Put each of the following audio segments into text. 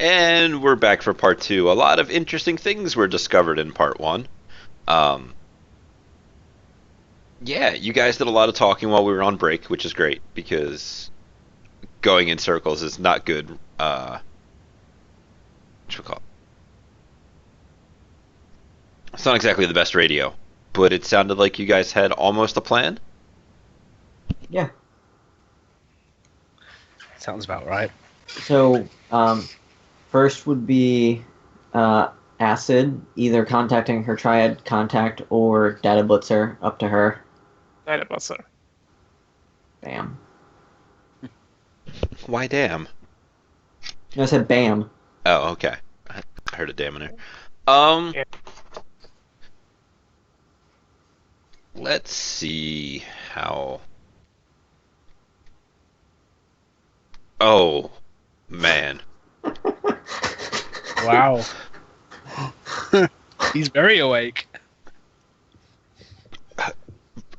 And we're back for part two. A lot of interesting things were discovered in part one. Um, yeah, you guys did a lot of talking while we were on break, which is great because going in circles is not good. What you call it? It's not exactly the best radio, but it sounded like you guys had almost a plan. Yeah. Sounds about right. So, first would be Acid, either contacting her triad contact or Data Blitzer up to her. Data Blitzer. Bam. Why, damn. No, I said bam. Oh, okay. I heard a damn in there. Yeah. Let's see how. Oh, man. Wow. He's very awake.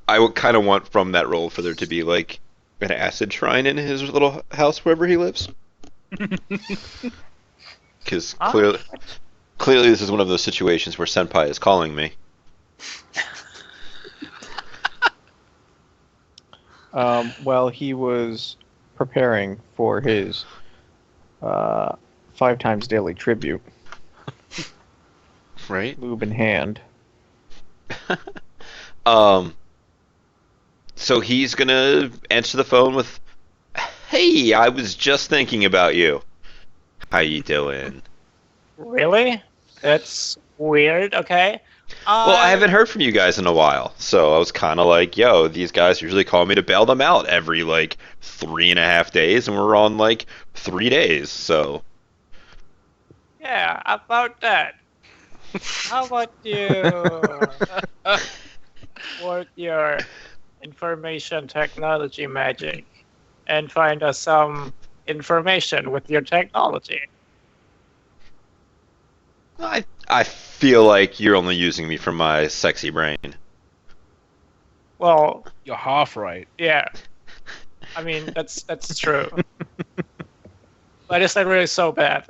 I would kind of want from that role for there to be like an acid shrine in his little house wherever he lives. Because clearly this is one of those situations where Senpai is calling me. Well, he was preparing for his 5 times daily tribute, Right? lube in hand. So he's gonna answer the phone with, "Hey, I was just thinking about you. How you doing?" Really? That's weird. Okay. Well, I haven't heard from you guys in a while, so I was kind of like, "Yo, these guys usually call me to bail them out every like 3.5 days, and we're on like 3 days, so." Yeah, about that. How about you work your information technology magic and find us some information with your technology? I feel like you're only using me for my sexy brain. Well, You're half right. yeah. I mean, that's true. But is that really so bad?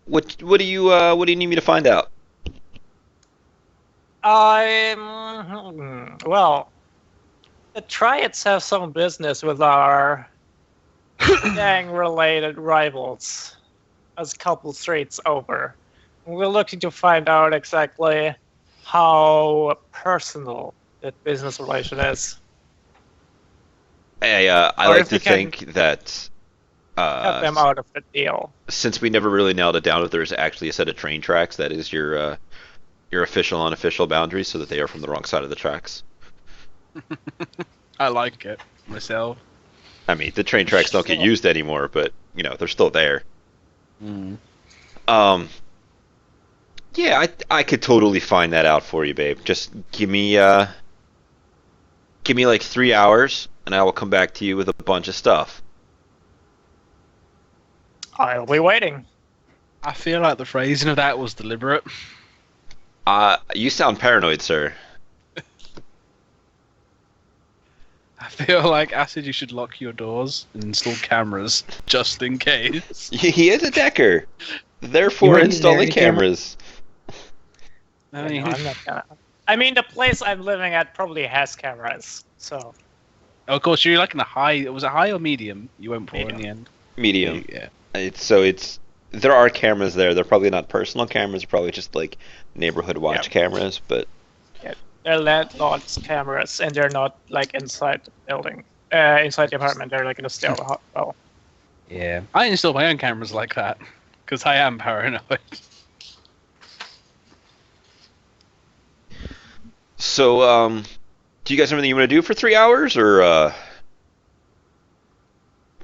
What do you need me to find out? Well, the Triads have some business with our gang-related rivals a couple streets over. We're looking to find out exactly how personal that business relation is. Hey, I Or like if to you can think that cut them out of the deal. since we never really nailed it down if there's actually a set of train tracks, that is your official unofficial boundaries, so that they are from the wrong side of the tracks. I like it myself. I mean, the train tracks don't get used anymore, but they're still there. Mm. Yeah, I could totally find that out for you, babe. Just give me like 3 hours, and I will come back to you with a bunch of stuff. I'll be waiting. I feel like the phrasing of that was deliberate. You sound paranoid, sir. I feel like Acid, you should lock your doors and install cameras just in case. He is a decker, You therefore wouldn't installing marry camera- cameras. I mean, No, I'm not gonna. I mean, the place I'm living at probably has cameras, so of course, you're like in a high. Was it high or medium? You went for in Medium. the end. Medium. Yeah. There are cameras there. They're probably not personal cameras. Probably just like neighborhood watch cameras. But they're landlord's cameras, and they're not like inside the building, inside the apartment. They're like in a stairwell. Well, Yeah. I install my own cameras like that because I am paranoid. so, do you guys have anything you want to do for 3 hours, or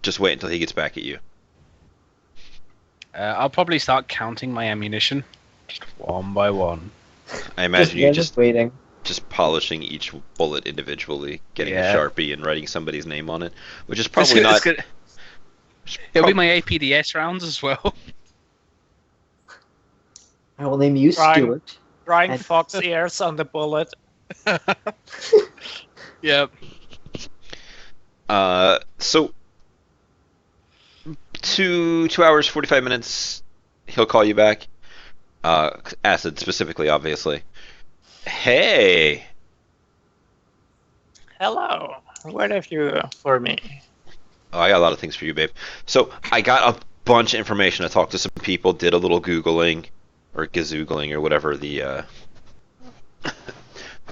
just wait until he gets back at you? I'll probably start counting my ammunition, just one by one. I imagine you just waiting. just polishing each bullet individually, getting Yeah. a Sharpie and writing somebody's name on it, which is probably not. It'll be my APDS rounds as well. I will name you Brian. Stuart. drawing And- fox ears on the bullet. Yep. So 2 hours 45 minutes. He'll call you back. Acid specifically, obviously. Hey. Hello. What have you for me? Oh, I got a lot of things for you, babe. So I got a bunch of information. I talked to some people, did a little googling or gazoogling or whatever the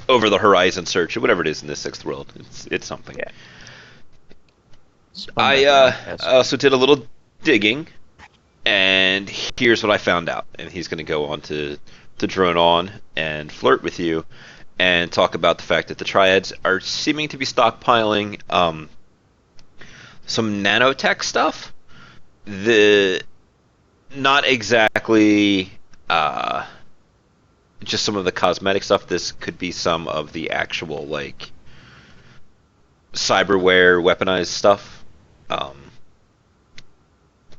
over the horizon search or whatever it is in the sixth world. It's something. Yeah. I also did a little digging, and here's what I found out. And he's going to go on to drone on and flirt with you and talk about the fact that the Triads are seeming to be stockpiling some nanotech stuff. Not exactly just some of the cosmetic stuff. This could be some of the actual like cyberware weaponized stuff.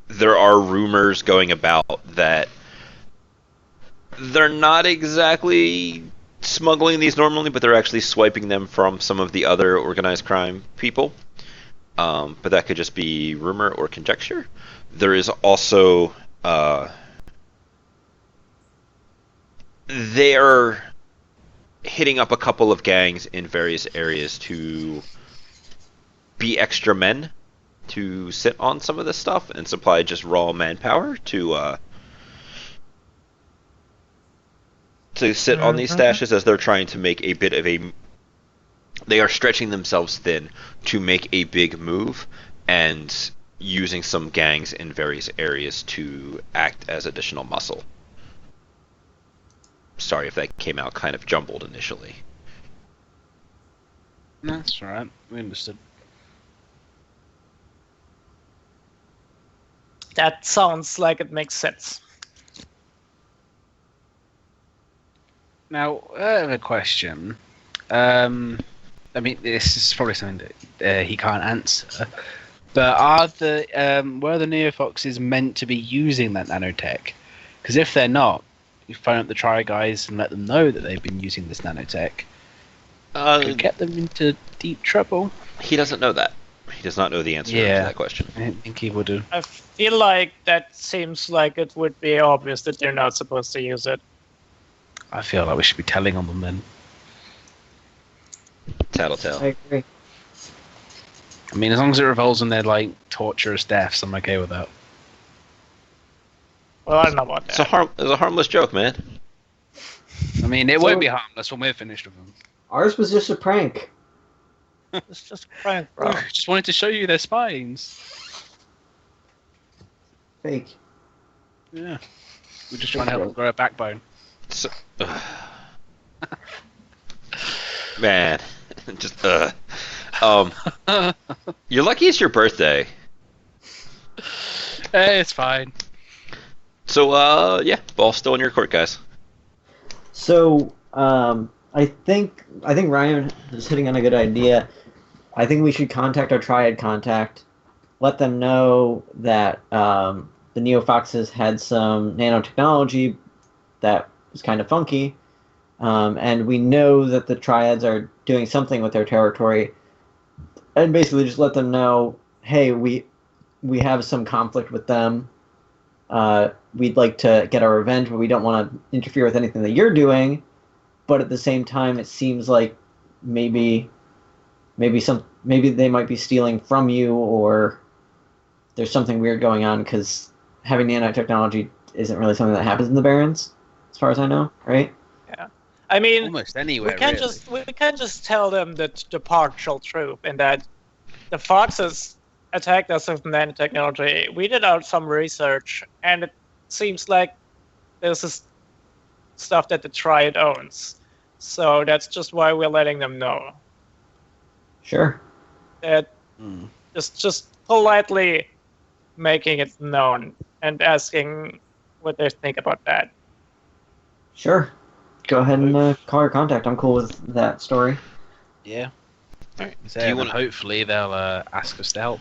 There are rumors going about that they're not exactly smuggling these normally, but they're actually swiping them from some of the other organized crime people. But that could just be rumor or conjecture. There is also they are hitting up a couple of gangs in various areas to be extra men to sit on some of this stuff and supply just raw manpower to sit on these stashes as they're trying to make a bit of a. They are stretching themselves thin to make a big move and using some gangs in various areas to act as additional muscle. Sorry if that came out kind of jumbled initially. That's alright. We understood. That sounds like it makes sense. Now, I have a question. I mean, this is probably something that he can't answer. But were the Neofoxes meant to be using that nanotech? Because if they're not, you phone up the Tri guys and let them know that they've been using this nanotech. Could get them into deep trouble. He doesn't know that. He does not know the answer to that question. I didn't think he would have. I feel like that seems like it would be obvious that they're not supposed to use it. I feel like we should be telling on them then. Tattletale. I agree. I mean, as long as it revolves in their like torturous deaths, I'm okay with that. Well, I don't know about It's that. a harmless joke, man. I mean, it So- won't be harmless when we're finished with them. Ours was just a prank. It's just a prank, bro. Just wanted to show you their spines. Fake. Yeah. We're just trying to help them grow a backbone. So, man, just you're lucky it's your birthday. Hey, it's fine. So yeah, ball's still in your court, guys. So, I think Ryan is hitting on a good idea. I think we should contact our Triad contact, let them know that the Neofoxes had some nanotechnology that was kind of funky, and we know that the Triads are doing something with their territory, and basically just let them know, hey, we have some conflict with them. We'd like to get our revenge, but we don't want to interfere with anything that you're doing. But at the same time, it seems like maybe they might be stealing from you, or there's something weird going on, because having nanotechnology isn't really something that happens in the Barrens, as far as I know, right? I mean, Almost anywhere. we can't just tell them that the partial truth and that the Foxes attacked us with nanotechnology. We did out some research, and it seems like this is stuff that the Triad owns. So that's just why we're letting them know. Sure. That just politely making it known and asking what they think about that. Sure. Go ahead and call our contact. I'm cool with that story. Yeah. Alright. So, Do you and want? hopefully they'll ask us to help.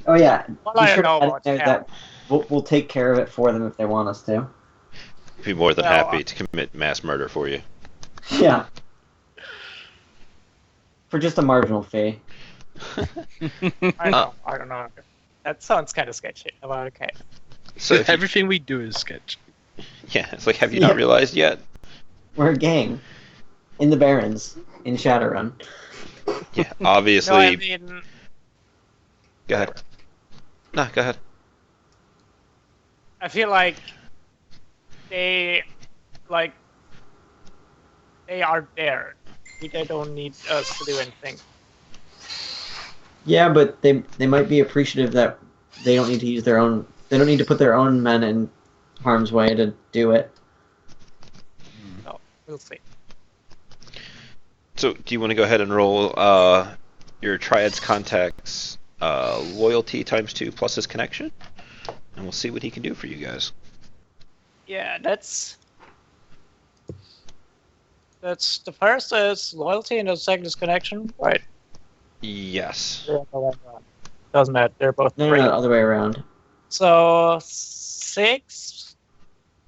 Oh yeah. Well, Be I sure know to add in about there that. that we'll take care of it for them if they want us to. Be more than Well, happy to commit mass murder for you. Yeah. For just a marginal fee. I don't know. That sounds kind of sketchy. But okay. So if you- Everything we do is sketch. yeah, it's like, have you not realized yet? We're a gang in the Barrens in Shadowrun. Yeah, obviously. No, I mean, Go ahead. No, go ahead. I feel like they are there. They don't need us to do anything. Yeah, but they might be appreciative that they don't need to use their own. They don't need to put their own men in harm's way to do it. So we'll see. So, do you want to go ahead and roll your Triad's contacts loyalty ×2 plus his connection? And we'll see what he can do for you guys. Yeah, that's the first is loyalty and the second is connection, right? Yes. They're the other way around. Doesn't matter. They're both No, great. other way around. So 6.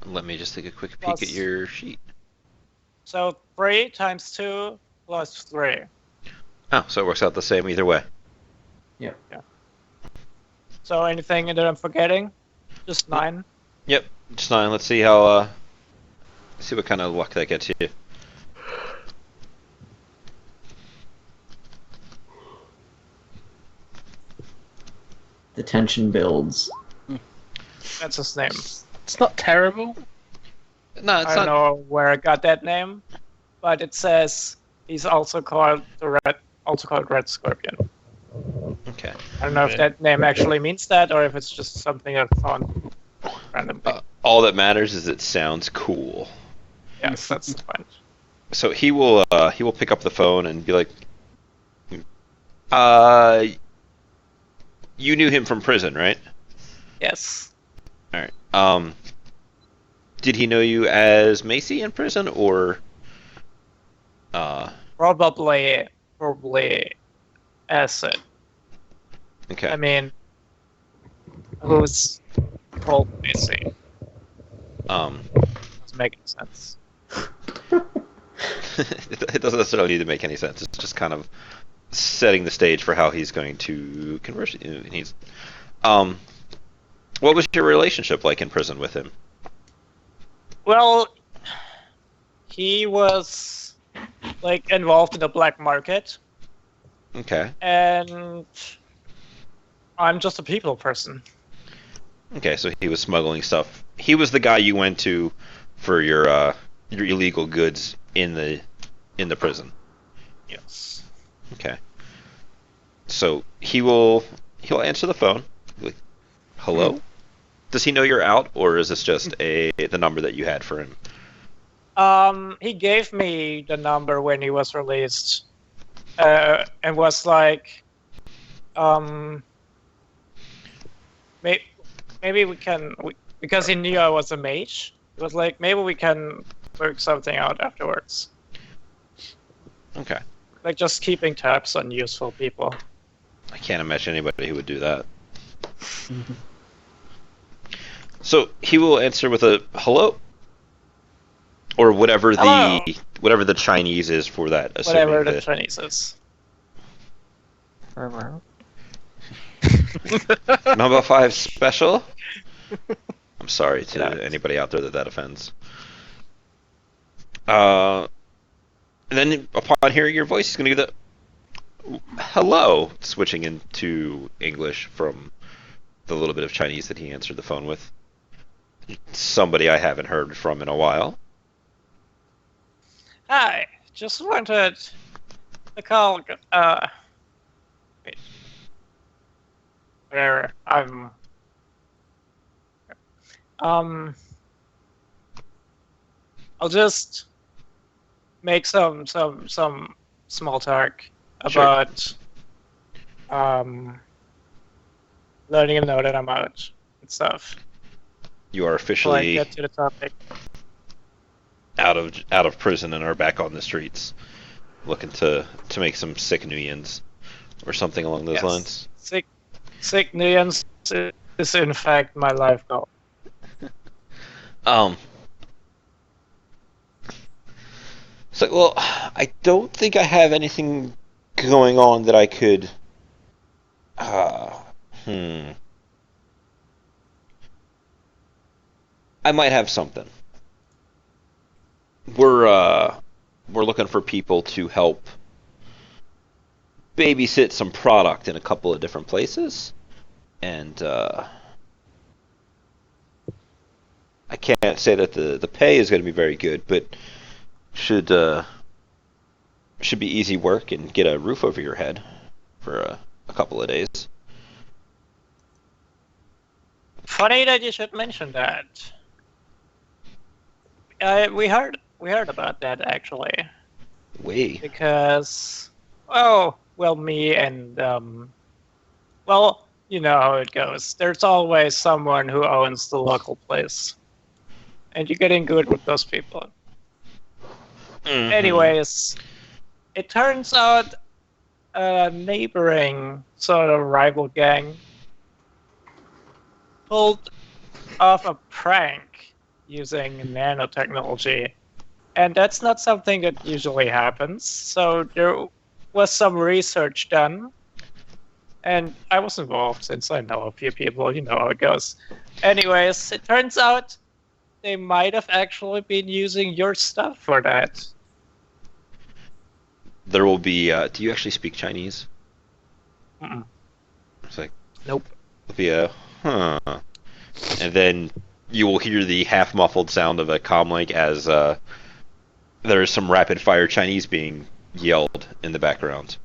Let me just take a quick peek Plus- at your sheet. So 3 times 2 plus 3. Oh, so it works out the same either way. So anything that I'm forgetting? Just 9. Yep, just 9. Let's see how. See what kind of luck that gets you. The tension builds. That's his name. It's not terrible. No, it's I don't not. know where I got that name, but it says he's also called Red Scorpion. Okay. I don't know if that name actually means that or if it's just something I found randomly. All that matters is it sounds cool. Yes, that's the point. So he will pick up the phone and be like, you knew him from prison, right? Yes. All right. Did he know you as Macy in prison, or? Probably Acid. Okay. I mean, who's called Macy? Doesn't make any sense. It doesn't necessarily need to make any sense. It's just kind of setting the stage for how he's going to converse. What was your relationship like in prison with him? Well, he was like involved in the black market, Okay. and I'm just a people person. Okay, so he was smuggling stuff. He was the guy you went to for your illegal goods in the prison. Yes. Okay. So he'll answer the phone. Like, hello? Does he know you're out, or is this just the number that you had for him? He gave me the number when he was released, and was like, maybe we can, because he knew I was a mage. It was like, maybe we can work something out afterwards. Okay. Like just keeping tabs on useful people. I can't imagine anybody who would do that. So he will answer with a hello, or whatever Hello. the Chinese is for that. Assuming Whatever the that- Chinese is. Number 5 special. I'm sorry to Yeah. anybody out there that offends. And then upon hearing your voice, he's going to give the hello, switching into English from the little bit of Chinese that he answered the phone with. Somebody I haven't heard from in a while. Hi, just wanted to call. Wait. Whatever. I'll just make some small talk Sure. about letting him know that I'm out and stuff. You are Before I officially get to the topic. out of prison and are back on the streets, looking to make some sick Nuyens or something along those Yes. lines. Sick Nuyens is in fact my life goal. So, well, I don't think I have anything going on that I could Hmm. I might have something. We're looking for people to help babysit some product in a couple of different places, and I can't say that the pay is going to be very good, but should should be easy work and get a roof over your head for a couple of days. Funny that you should mention that. We heard about that actually, Way. because well, me and well, you know how it goes. There's always someone who owns the local place, and you're getting good with those people. Mhm. Anyways, it turns out a neighboring sort of rival gang pulled off a prank using nanotechnology. And that's not something that usually happens. So there was some research done. And I was involved since I know a few people, you know how it goes. Anyways, it turns out they might have actually been using your stuff for that. There will be. Do you actually speak Chinese? Mm-mm. It's like Nope. there'll be a huh, and then you will hear the half muffled sound of a comlink as there is some rapid fire Chinese being yelled in the background.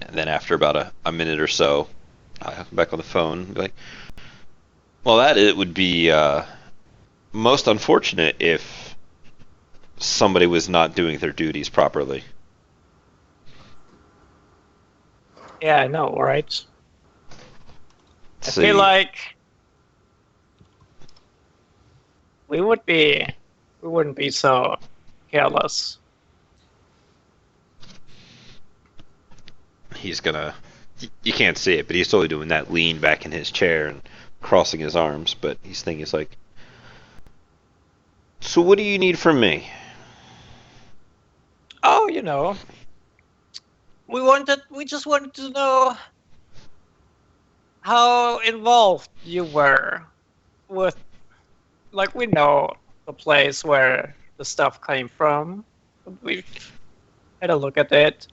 And then after about a minute or so, I come back on the phone and be like, well, that it would be most unfortunate if somebody was not doing their duties properly. Yeah, I know, right? I See, feel like we wouldn't be so careless. he's gonna. You can't see it, but he's totally doing that lean back in his chair and crossing his arms. But he's thinking, it's like, so what do you need from me? Oh, you know, we just wanted to know how involved you were with, like, we know the place where the stuff came from. We had a look at it,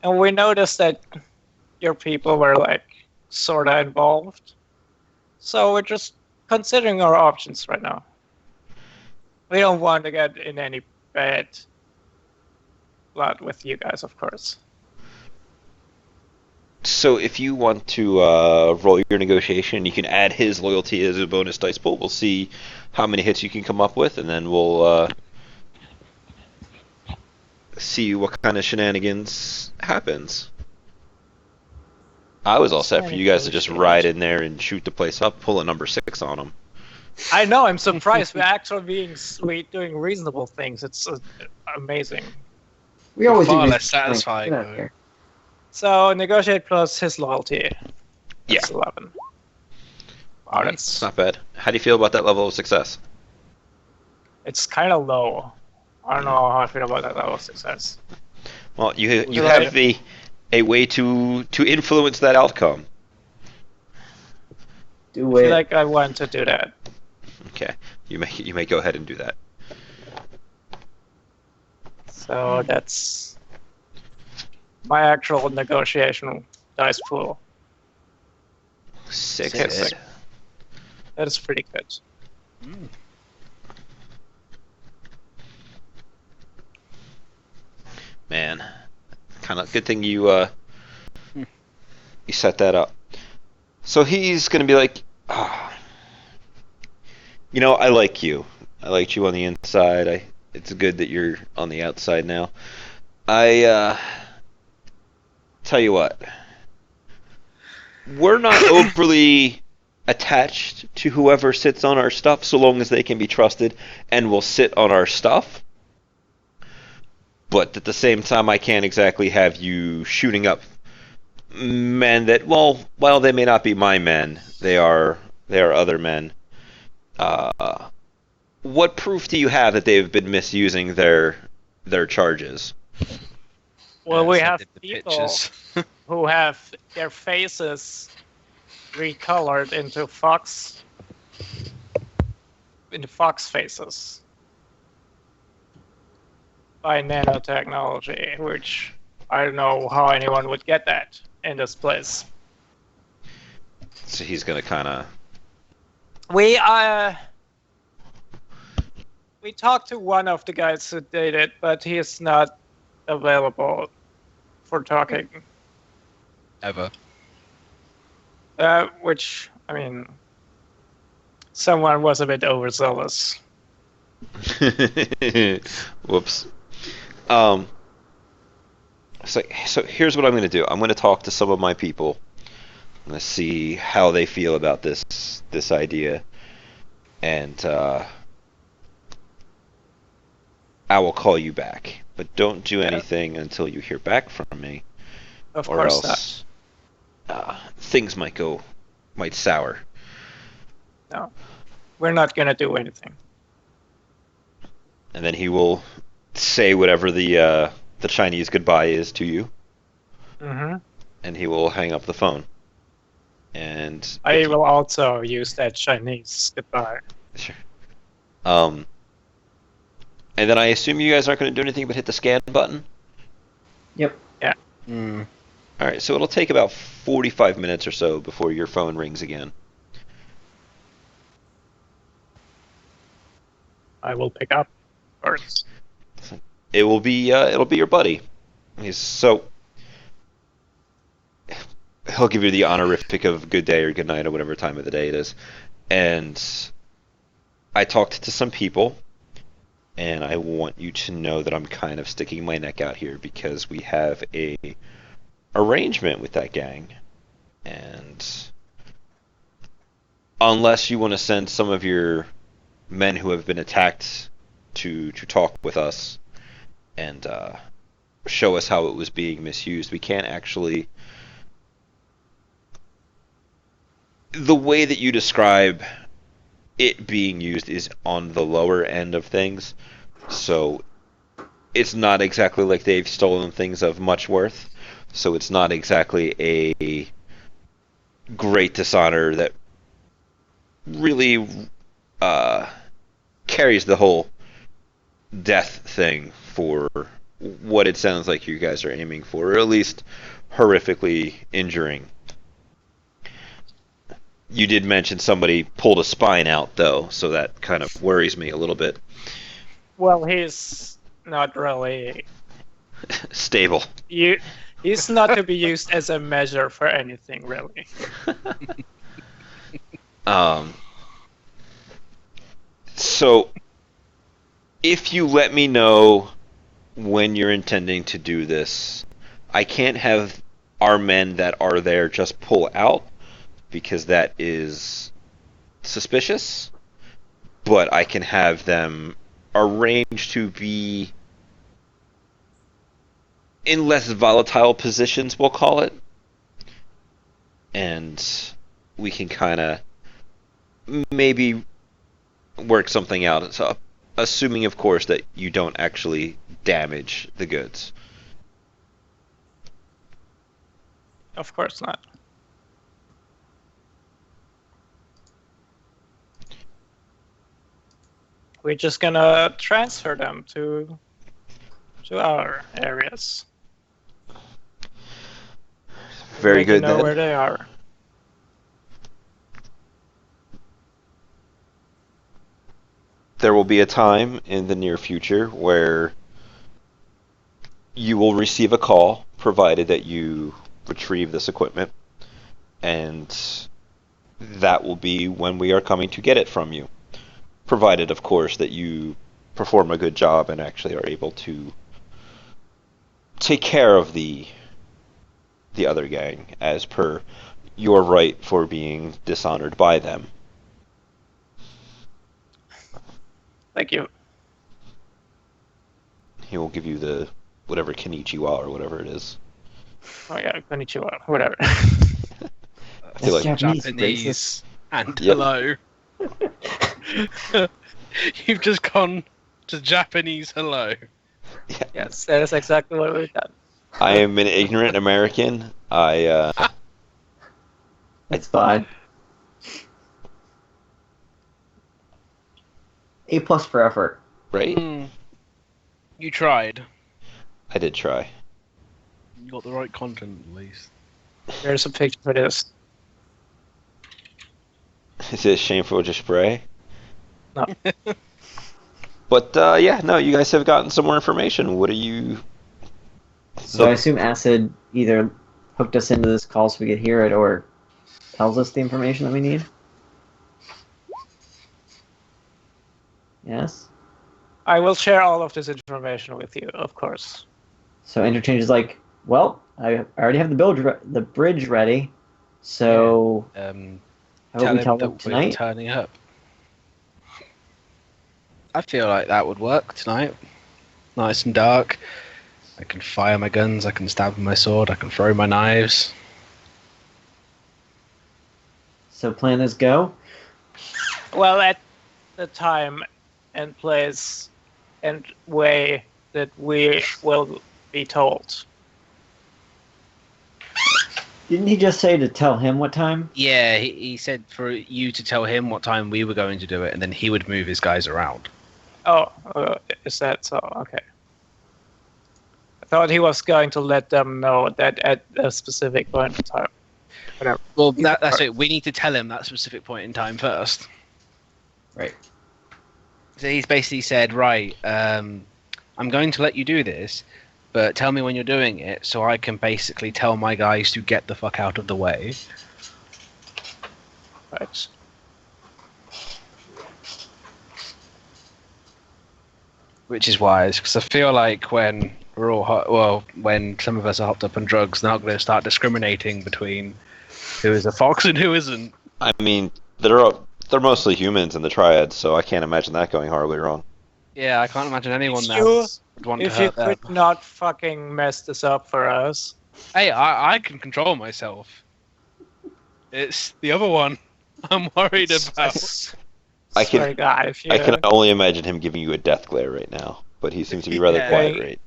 and we noticed that your people were, like, sorta involved. So we're just considering our options right now. We don't want to get in any bad blood with you guys, of course. So if you want to roll your negotiation, you can add his loyalty as a bonus dice pool. We'll see how many hits you can come up with, and then we'll see what kind of shenanigans happens. I was all set for you guys to just ride in there and shoot the place up, pull a number 6 on them. I know, I'm surprised we're actually being sweet, doing reasonable things. It's amazing. We always Far do less research. satisfying, Get out though. of here. So negotiate plus his loyalty. Yeah. That's 11. Wow, It's not bad. How do you feel about that level of success? it's kind of low. I don't know how I feel about that level of success. Well, you you have like a way to influence that outcome. Do I it. feel like I want to do that. Okay, you may go ahead and do that. So that's my actual negotiation dice pool. 6. Six. That is pretty good. Mm. Man, kind of good thing you you set that up. So he's gonna be like, you know, I like you. I liked you on the inside. It's good that you're on the outside now. I tell you what, we're not overly attached to whoever sits on our stuff, so long as they can be trusted and will sit on our stuff. But at the same time, I can't exactly have you shooting up men that, well, while they may not be my men, they are other men. What proof do you have that they've been misusing their charges? Well, we Send have in the people pictures. who have their faces recolored into fox faces by nanotechnology, which I don't know how anyone would get that in this place. So he's gonna kind of. We talked to one of the guys who did it, but he is not available for talking. Ever. Which, I mean, someone was a bit overzealous. Whoops. So here's what I'm going to do. I'm going to talk to some of my people. I'm going to see how they feel about this idea, and I will call you back. But don't do anything until you hear back from me, Of or course else things might sour. not. No, we're not gonna do anything. And then he will say whatever the Chinese goodbye is to you, Mm-hmm. and he will hang up the phone. And I will also use that Chinese goodbye. Sure. And then I assume you guys aren't going to do anything but hit the scan button. Yep. Mm. All right, so it'll take about 45 minutes or so before your phone rings again. I will pick up first. It'll be your buddy. He'll give you the honorific of good day or good night or whatever time of the day it is. And I talked to some people, and I want you to know that I'm kind of sticking my neck out here because we have a arrangement with that gang, and unless you want to send some of your men who have been attacked to talk with us and show us how it was being misused, we can't actually. The way that you describe it being used is on the lower end of things, so it's not exactly like they've stolen things of much worth, so it's not exactly a great dishonor that really carries the whole death thing for what it sounds like you guys are aiming for, or at least horrifically injuring. You did mention somebody pulled a spine out, though, so that kind of worries me a little bit. Well, he's not really. Stable. He's not to be used as a measure for anything, really. So, if you let me know when you're intending to do this, I can't have our men that are there just pull out, because that is suspicious, but I can have them arrange to be in less volatile positions, we'll call it, and we can kind of maybe work something out. So, assuming, of course, that you don't actually damage the goods. Of course not. We're just gonna transfer them to our areas. Very Make good, know then. where they are. There will be a time in the near future where you will receive a call, provided that you retrieve this equipment, and that will be when we are coming to get it from you. Provided, of course, that you perform a good job and actually are able to take care of the other gang as per your right for being dishonored by them. Thank you. He will give you the whatever Kenichiwa or whatever it is. Oh yeah, konnichiwa, whatever. I feel like Japanese Japanese and Yep. hello. You've just gone to Japanese hello. Yes, that is exactly what we've done. I am an ignorant American. It's fine. A+ for effort. Right? You tried. I did try. You got the right content at least. There's a picture for this. Is it shameful to spray? No. But yeah, no, you guys have gotten some more information. What are you? So I assume Acid either hooked us into this call so we could hear it, or tells us the information that we need. Yes. I will share all of this information with you, of course. So Interchange is like, well, I already have the bridge ready. So how about we tell them we're tonight? turning up. I feel like that would work tonight. Nice and dark. I can fire my guns, I can stab with my sword, I can throw my knives. So plan is go. Well, at the time and place and way that we will be told. Didn't he just say to tell him what time? Yeah, he said for you to tell him what time we were going to do it, and then he would move his guys around. Oh, is that so? Okay. I thought he was going to let them know that at a specific point in time. Whatever. Well, that's it. We need to tell him that specific point in time first. Right. So he's basically said, right, I'm going to let you do this, but tell me when you're doing it so I can basically tell my guys to get the fuck out of the way. Right. Which is wise, because I feel like when we're all when some of us are hopped up on drugs, they're not going to start discriminating between who is a fox and who isn't. I mean, they're mostly humans in the triad, so I can't imagine that going horribly wrong. Yeah, I can't imagine anyone If now you- would want to If you hurt them. could not fucking mess this up for us. Hey, I can control myself. It's the other one I'm worried about. I can- Sorry, guy, if you, I can only imagine him giving you a death glare right now, but he seems to be rather Yeah. quiet, right?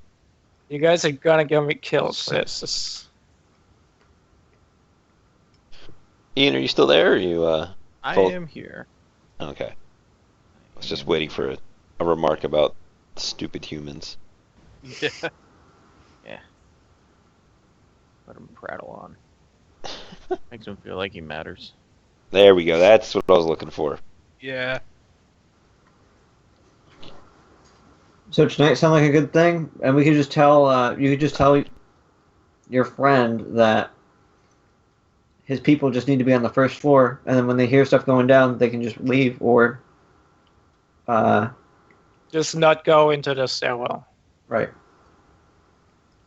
you guys are gonna get me killed. Sis. Ian, are you still there? Or are you I Full- am here. okay? I was just waiting for a remark about stupid humans. Yeah. Let him prattle on. Makes him feel like he matters. There we go. That's what I was looking for. Yeah. So tonight sound like a good thing, and we could just tell you could just tell your friend that his people just need to be on the first floor, and then when they hear stuff going down, they can just leave or Just not go into the stairwell. right.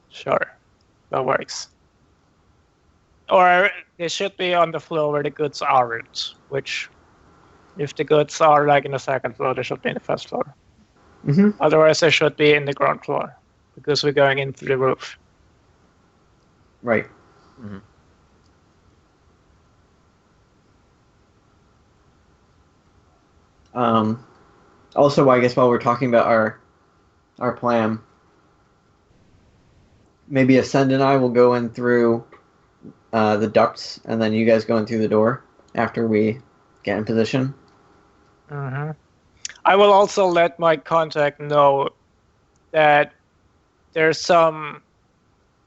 Sure. That works. Or they should be on the floor where the goods aren't, which, if the goods are like in the second floor, they should be in the first floor. Mm-hmm. Otherwise, they should be in the ground floor, because we're going in through the roof. Right. Mhm. Also, I guess while we're talking about our plan, maybe Ascend and I will go in through the ducts, and then you guys go in through the door after we get in position. Mm-hmm. I will also let my contact know that there's some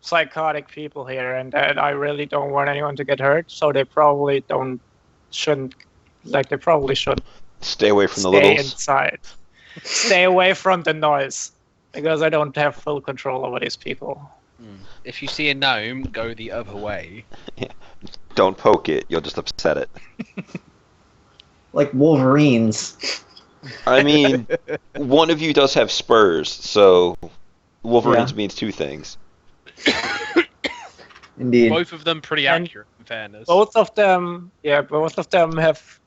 psychotic people here, and that I really don't want anyone to get hurt. So they probably shouldn't. They probably should Stay away from the stay littles. inside. Stay away from the noise, because I don't have full control over these people. If you see a gnome, go the other way. Don't poke it. You'll just upset it. Like Wolverines. I mean, one of you does have spurs, so Wolverines Yeah. means two things. Indeed. Both of them pretty And accurate, in fairness. Both of them have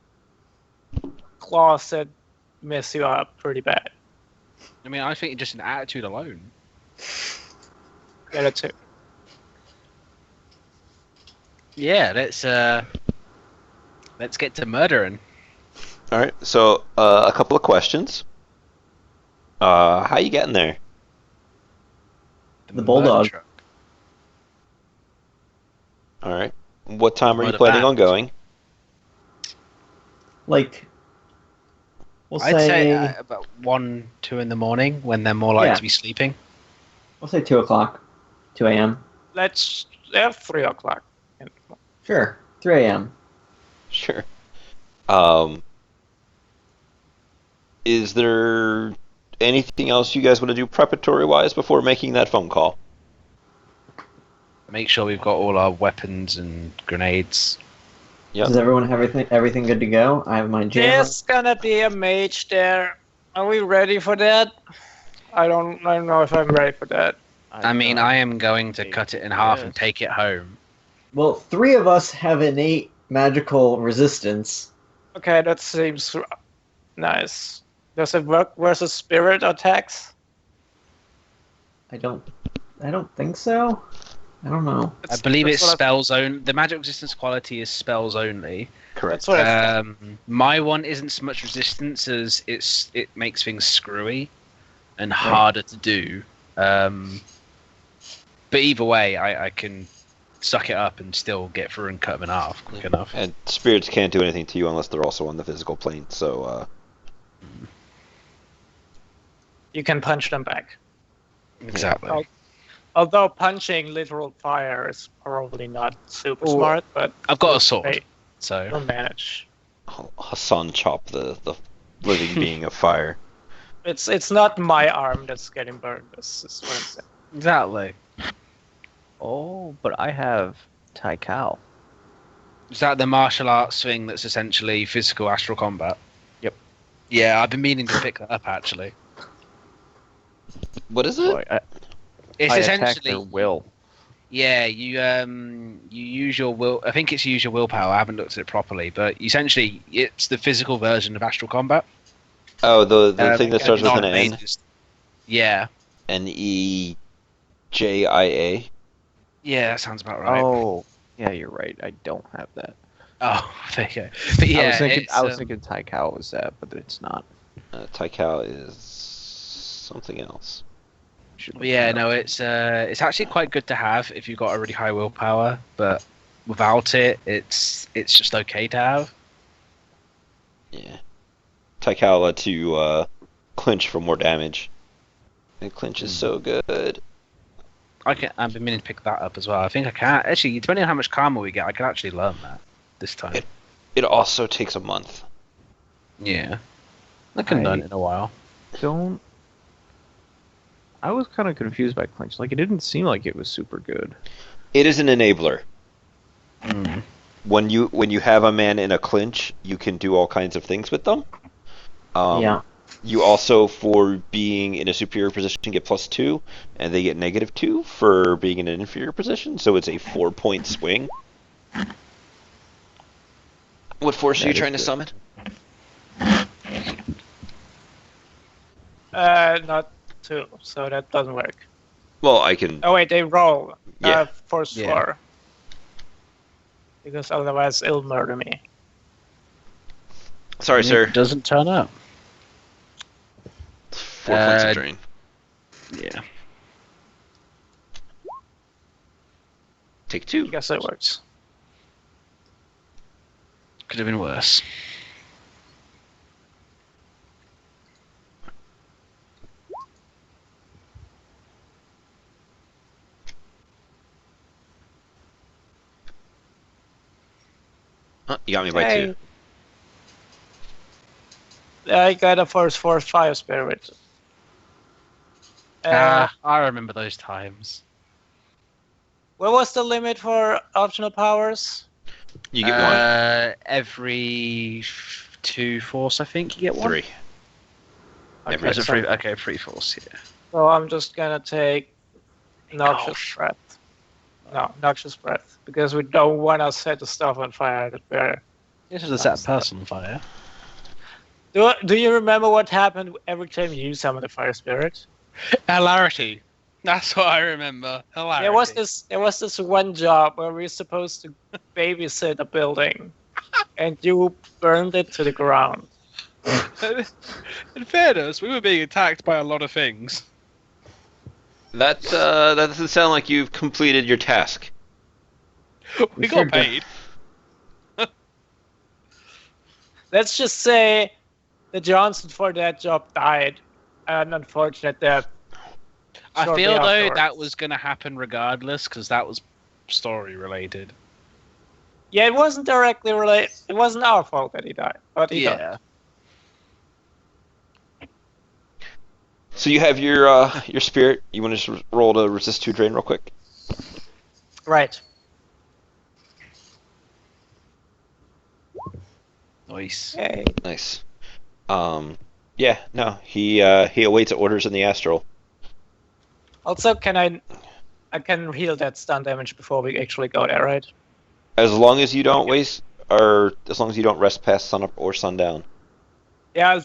claws that mess you up pretty bad. I mean, I think just an attitude alone. Yeah, that's it. Yeah, let's get to murdering. All right. So a couple of questions. How you getting there? The bulldog. Truck. All right. What time are you Murder planning on band. going? Like, we'll I'd say say about 1, 2 in the morning when they're more likely Yeah. to be sleeping. 2 o'clock, 2 a.m. Let's have 3 o'clock. Sure, 3 a.m. Sure. Is there anything else you guys want to do preparatory wise before making that phone call? Make sure we've got all our weapons and grenades. Yep. Does everyone have everything good to go? I have my jammer. There's gonna be a mage there. Are we ready for that? I don't know if I'm ready for that. I mean, I am going to cut it in half and take it home. Well, 3 of us have innate magical resistance. Okay, that seems nice. Does it work versus spirit attacks? I don't think so. I don't know. I believe That's it's what spells only. The magic resistance quality is spells only. Correct. That's what I My one isn't so much resistance as it makes things screwy and harder to do. But either way, I can suck it up and still get through and cut them in half quick enough. And spirits can't do anything to you unless they're also on the physical plane. So, You can punch them back. Exactly. Oh. Although punching literal fire is probably not super smart, but I've got a sword, they so will manage. Hassan chop the living being of fire. It's not my arm that's getting burned. This is what I'm saying. exactly. Oh, but I have Taikao. Is that the martial arts thing that's essentially physical astral combat? Yep. Yeah, I've been meaning to pick that up actually. What is So it? It's I attack essentially their will. Yeah, you use your will. I think it's use your willpower. I haven't looked at it properly, but essentially it's the physical version of astral combat. Oh, the thing that starts with an N. non-phased. Yeah, Nejia. yeah, that sounds about right. Oh, yeah, you're right. I don't have that. Oh, there you go. But yeah, I was it's, thinking Taikao was that, but it's not. Taikao is something else. Should but look yeah, it up. no, it's actually quite good to have if you've got a really high willpower, but without it, it's just okay to have. Yeah. Taikao lets you clinch for more damage. And clinch is so good. I've been meaning to pick that up as well. I think I can actually, depending on how much karma we get, I can actually learn that this time. It also takes a month. Yeah, I can learn it in a while. Don't. I was kind of confused by clinch. Like, it didn't seem like it was super good. It is an enabler. Mm. When you have a man in a clinch, you can do all kinds of things with them. Yeah. You also, for being in a superior position, get +2, and they get -2 for being in an inferior position. So it's a 4-point swing. What force are you That is trying to good. summon? Not 2, so that doesn't work. Well, I can. Oh wait, they roll. Yeah. Force Yeah. 4. Because otherwise it'll murder me. Sorry, And sir. it doesn't turn up. 4 points of drain. Yeah. Take 2. I guess it works. Could have been worse. Oh, you got me by 2. I got a force 4 fire spirit. I remember those times. What was the limit for optional powers? You get 1. Every 2 force, I think you get 1. 3. Every Is it so, 3? Okay, 3 force. Yeah. so I'm just gonna take noxious breath. No, noxious breath, because we don't want to set the stuff on fire that we're. This is a set person on fire. Do you remember what happened every time you summoned the fire spirit? Hilarity. That's what I remember. Hilarity. There was this one job where we were supposed to babysit a building, and you burned it to the ground. In fairness, we were being attacked by a lot of things. That doesn't sound like you've completed your task. We sure got paid. Let's just say the Johnson for that job died. An unfortunate death. I shortly feel though afterwards. that was going to happen regardless because that was story related. Yeah, it wasn't directly related. It wasn't our fault that he died, but he died. So you have your spirit. You want to just roll to resist 2 drain real quick? Right. Nice. Yay. Nice. Yeah, no, he awaits orders in the astral. Also, I can heal that stun damage before we actually go there, right? As long as you don't waste, or as long as you don't rest past sunup or sundown. Yeah,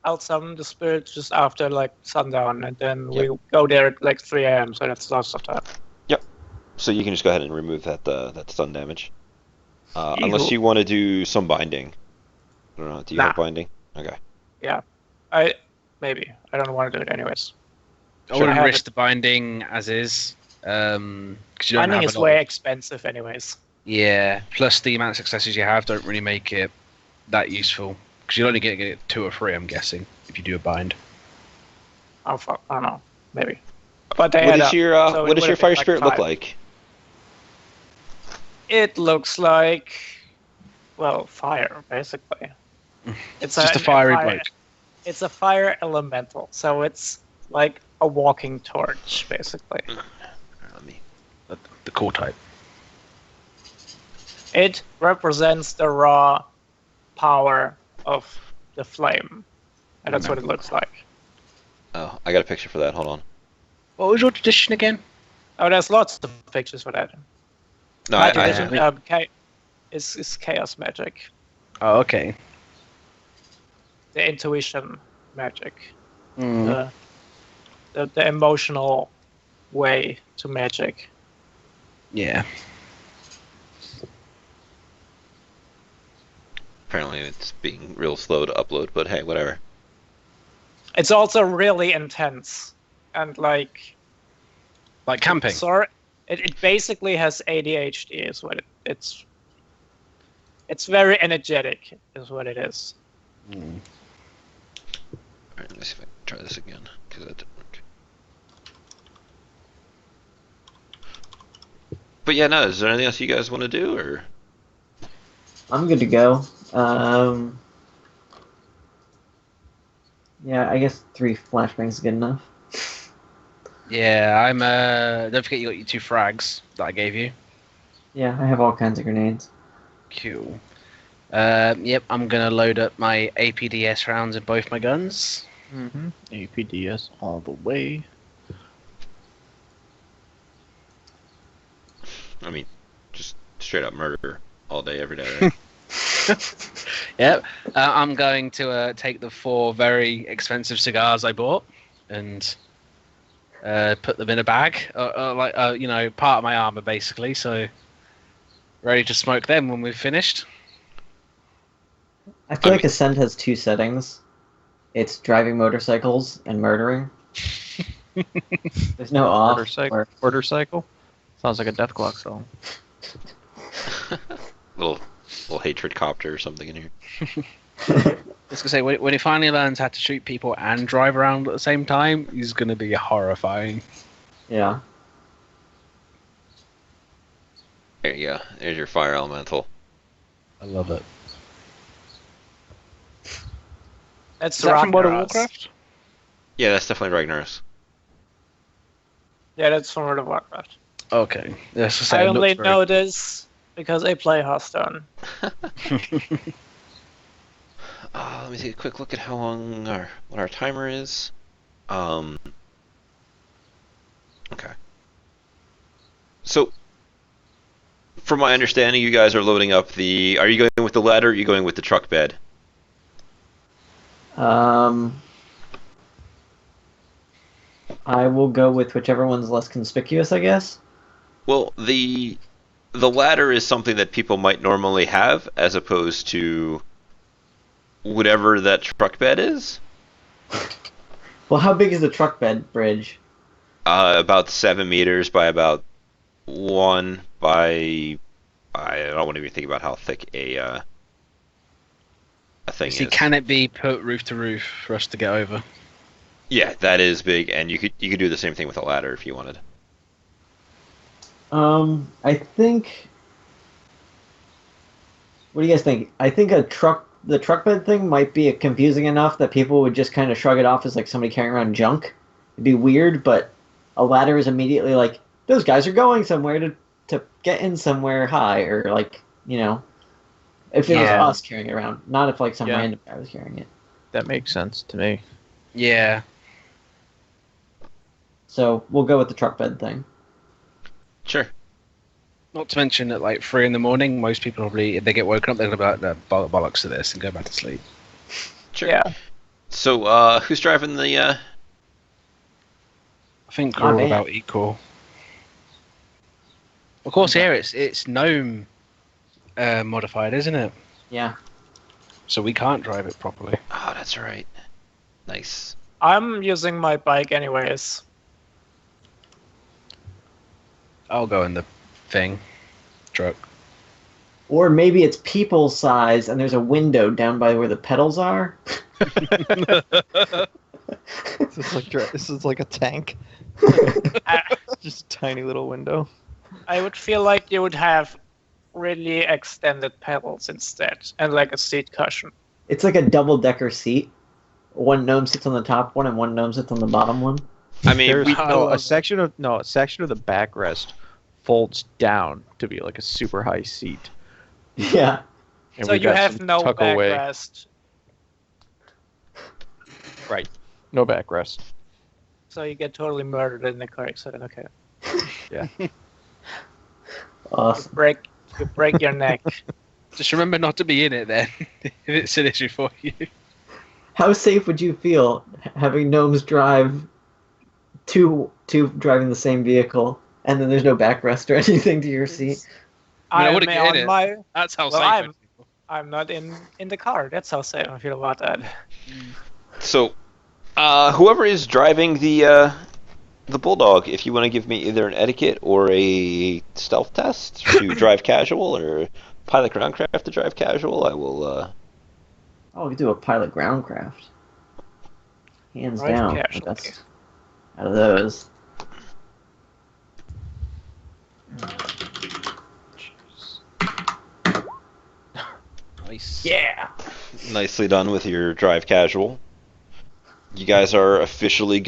I'll summon the spirit just after like sundown, and then Yep. we go there at like 3 a.m. So that's lots of time. So you can just go ahead and remove that stun damage. Unless Ew. you want to do some binding. I don't know. Do you have Nah. binding? Okay. I don't want to do it anyways. I wouldn't have risk the binding as is. Because you don't Binding have is a lot way of- expensive anyways. Yeah, plus the amount of successes you have don't really make it that useful. Because you're only going to get 2 or 3, I'm guessing, if you do a bind. Oh fuck, I don't know, maybe. But they What add does up, your so it what does would your have been, fire like, spirit look 5. like? It looks like, well, fire basically. It's just a fiery bloke. It's a fire elemental, so it's like a walking torch basically. Let me. The core type. It represents the raw power of the flame, and that's what it looks like. Oh, I got a picture for that. Hold on. What was your tradition again? Oh, there's lots of pictures for that. No, My I tradition have. is chaos magic, Oh, okay. the intuition magic, Mm. the emotional way to magic. Yeah. Apparently, it's being real slow to upload, but hey, whatever. It's also really intense, and like Like camping. it basically has ADHD. Is what it's. It's very energetic, is what it is. Mm. Alright, let me see if I can try this again, because that didn't work. But yeah, no, is there anything else you guys want to do, or? I'm good to go. Yeah, I guess 3 flashbangs is good enough. Yeah, I'm. Don't forget you got your 2 frags that I gave you. Yeah, I have all kinds of grenades. Cool. Yep, I'm gonna load up my APDS rounds in both my guns. Mm-hmm. APDS all the way. I mean, just straight up murder all day, every day, right? Yep. I'm going to take the 4 very expensive cigars I bought and put them in a bag, part of my armor basically. So ready to smoke them when we've finished. I feel like Ascend has 2 settings. It's driving motorcycles and murdering. There's no off. Order cycle? Sounds like a Death Clock song. little hatred copter or something in here. I was gonna say when he finally learns how to shoot people and drive around at the same time, he's gonna be horrifying. Yeah. There you go. There's your fire elemental. I love it. That's Is that from World of Ragnaros. Warcraft? Yeah, that's definitely Ragnaros. Yeah, that's from World of Warcraft. Okay. Yes, to say, I it only looks very- know this because I play Hearthstone. Let me take a quick look at how long what our timer is. Okay. So, from my understanding, you guys are loading up the. Are you going with the ladder? Or are you going with the truck bed? I will go with whichever one's less conspicuous, I guess. Well, the ladder is something that people might normally have, as opposed to whatever that truck bed is. Well, how big is the truck bed bridge? About 7 meters by about 1 by I don't want to even think about how thick a thing See, is. can it be put roof to roof for us to get over? Yeah, that is big, and you could do the same thing with a ladder if you wanted. I think. What do you guys think? I think the truck bed thing might be confusing enough that people would just kind of shrug it off as like somebody carrying around junk. It'd be weird, but a ladder is immediately like, those guys are going somewhere to get in somewhere high, or like, if it was Yeah. us carrying it around, not if like some Yeah. random guy was carrying it. That makes sense to me. Yeah. So we'll go with the truck bed thing. Sure. Not to mention at like 3 in the morning, most people probably, if they get woken up, they're gonna be like, no, bollocks to this and go back to sleep. Sure. Yeah. So, who's driving the? I think My we're all man. about equal. Of course, here it's gnome modified, isn't it? Yeah. So we can't drive it properly. Oh, that's right. Nice. I'm using my bike anyways. I'll go in the thing. Truck. Or maybe it's people size and there's a window down by where the pedals are. This is like a tank. Just a tiny little window. I would feel like you would have really extended pedals instead, and like a seat cushion. It's like a double-decker seat. One gnome sits on the top one and one gnome sits on the bottom one. I mean, There's we, a section of the backrest folds down to be like a super high seat. Yeah. And So we you got have some no tuck away. backrest. Right. No backrest. So you get totally murdered in the car accident. Okay. Yeah. Awesome. You break your neck. Just remember not to be in it then, if it's an issue for you. How safe would you feel having gnomes drive two driving the same vehicle, and then there's no backrest or anything to your seat? I I'm wouldn't get in on it. my. That's how Well, safe I feel. I'm not in the car. That's how safe I feel about that. so, whoever is driving the bulldog, if you want to give me either an etiquette or a stealth test to drive casual, or pilot groundcraft to drive casual, I will. Oh, we could do a pilot groundcraft. Hands Right, down. yeah, the sure. best out of those. Nice. Yeah. Nicely done with your drive casual. You guys are officially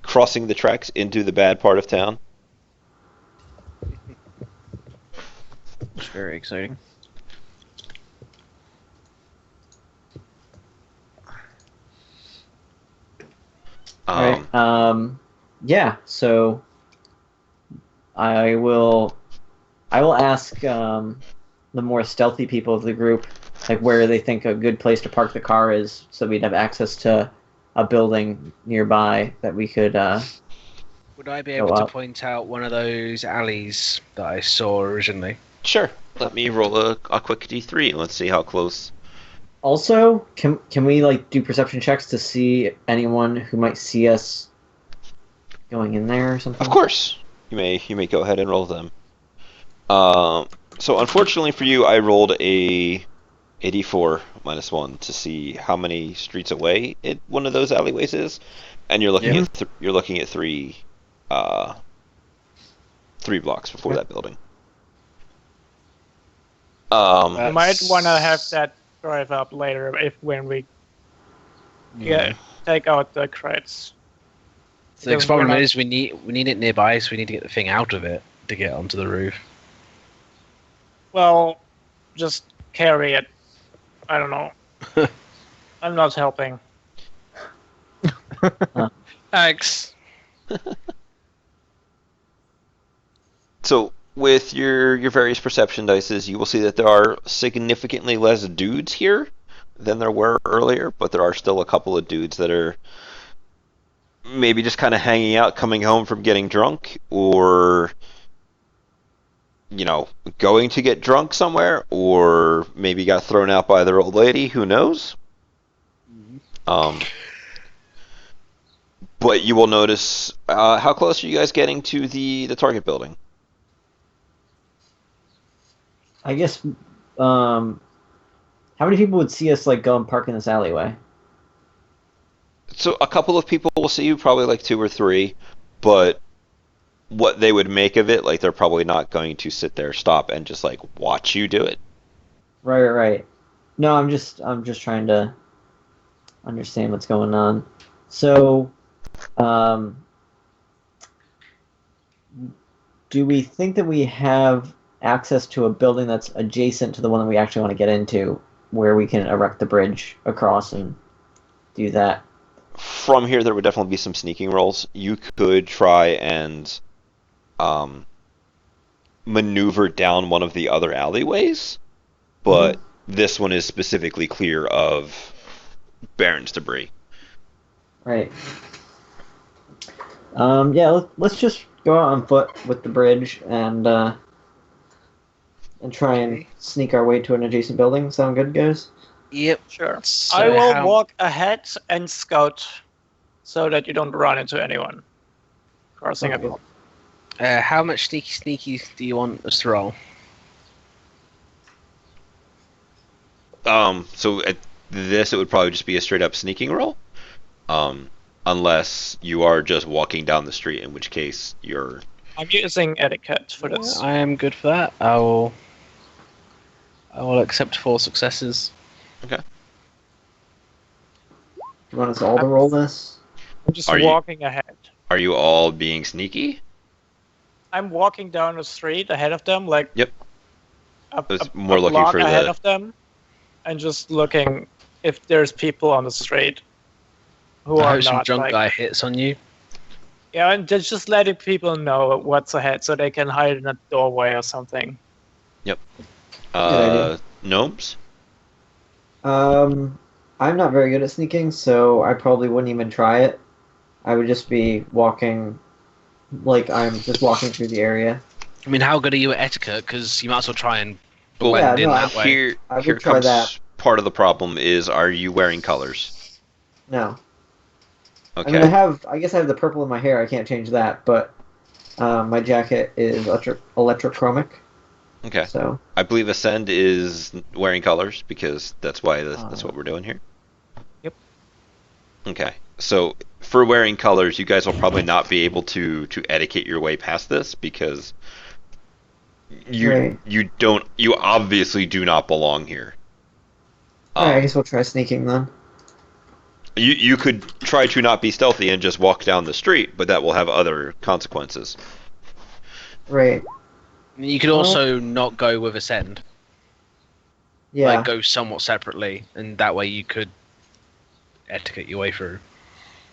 crossing the tracks into the bad part of town. It's very exciting. Um, Alright. Yeah, so I will ask the more stealthy people of the group like where they think a good place to park the car is, so we'd have access to a building nearby that we could Would I be Go able to up. point out one of those alleys that I saw originally? Sure. Let me roll a quick d3 and let's see how close. Also, can we like do perception checks to see anyone who might see us going in there or something? Of course, you may go ahead and roll them. So unfortunately for you, I rolled a d4 -1 to see how many streets away one of those alleyways is, and you're looking at you're looking at three blocks before that building. You might want to have that drive up later when we take out the crates. So the Because problem we're not- is we need it nearby, so we need to get the thing out of it to get onto the roof. Well, just carry it. I don't know. I'm not helping. Thanks. So with your various perception dices, you will see that there are significantly less dudes here than there were earlier, but there are still a couple of dudes that are maybe just kind of hanging out, coming home from getting drunk, or going to get drunk somewhere, or maybe got thrown out by their old lady. Who knows? But you will notice how close are you guys getting to the target building? I guess. How many people would see us like go and park in this alleyway? So a couple of people will see you, probably like two or three, but what they would make of it, like they're probably not going to sit there, stop, and just like watch you do it. Right, right. No, I'm just trying to understand what's going on. So, um, do we think that we have access to a building that's adjacent to the one that we actually want to get into, where we can erect the bridge across and do that? From here, there would definitely be some sneaking rolls. You could try and um, maneuver down one of the other alleyways, but this one is specifically clear of Baron's debris. Right. Yeah. Let's just go out on foot with the bridge and try and sneak our way to an adjacent building. Sound good, guys? Yep. Sure. So I will how- walk ahead and scout so that you don't run into anyone crossing Okay. a How much sneaky do you want us to roll? So at this, it would probably just be a straight up sneaking roll, unless you are just walking down the street, in which case you're. I'm using etiquette for this. I am good for that. I will accept 4 successes. Do you want us all to roll this? I'm just Are you- walking ahead. Are you all being sneaky? I'm walking down the street ahead of them, like Yep. a, It's a, more a looking block for ahead the. of them, and just looking if there's people on the street who I are hope some not drunk like, guy hits on you. yeah, and just letting people know what's ahead so they can hide in a doorway or something. idea. Gnomes? I'm not very good at sneaking, so I probably wouldn't even try it. I would just be walking, like I'm just walking through the area. I mean, how good are you at etiquette? Because you might as well try and Well, blend yeah, in no, that way. Here, I would here try comes that. part of the problem is, are you wearing colors? No. Okay. I mean, I guess I have the purple in my hair. I can't change that, but my jacket is electrochromic. Okay. So I believe Ascend is wearing colors because that's why that's what we're doing here. Yep. Okay. So for wearing colors, you guys will probably not be able to etiquette your way past this because Right. you obviously do not belong here. alright, I guess we'll try sneaking then. You could try to not be stealthy and just walk down the street, but that will have other consequences. Right. You could also not go with Ascend. Yeah. Like, go somewhat separately, and that way you could etiquette your way through.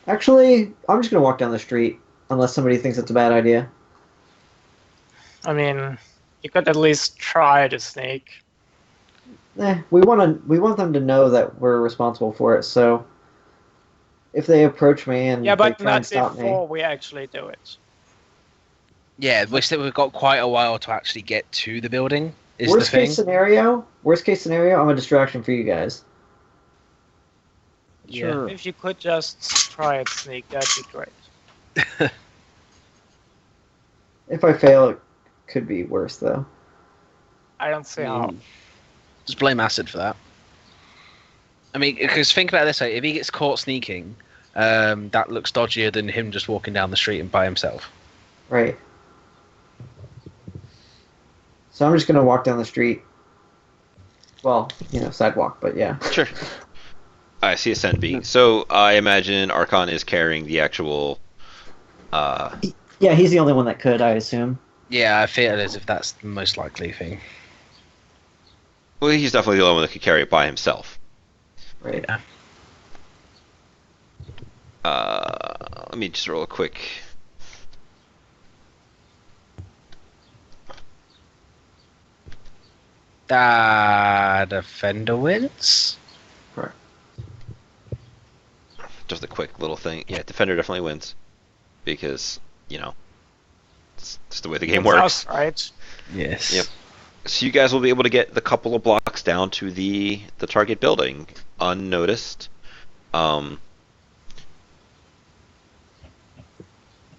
Actually, I'm just gonna walk down the street unless somebody thinks it's a bad idea. I mean, you could at least try to sneak. We want them to know that we're responsible for it. So if they approach me and Yeah, they but try and not stop me, before we actually do it. Yeah, we've got quite a while to actually get to the building, is worst the thing. case scenario, I'm a distraction for you guys. Yeah. Sure. If you could just try and sneak, that'd be great. If I fail, it could be worse though. I don't see how. Just blame Acid for that. I mean, because think about it this way: if he gets caught sneaking, that looks dodgier than him just walking down the street and by himself. Right. So I'm just gonna walk down the street. Well, sidewalk, but yeah. Sure. I see Ascend B. So I imagine Archon is carrying the actual. Yeah, he's the only one that could, I assume. Yeah, I feel as if that's the most likely thing. Well, he's definitely the only one that could carry it by himself. Right. Yeah. Let me just roll a quick. Defender wins. Correct. Just a quick little thing. Yeah, Defender definitely wins. Because, it's just the way the game works. Sounds right. Yes. Yep. So you guys will be able to get the couple of blocks down to the target building unnoticed.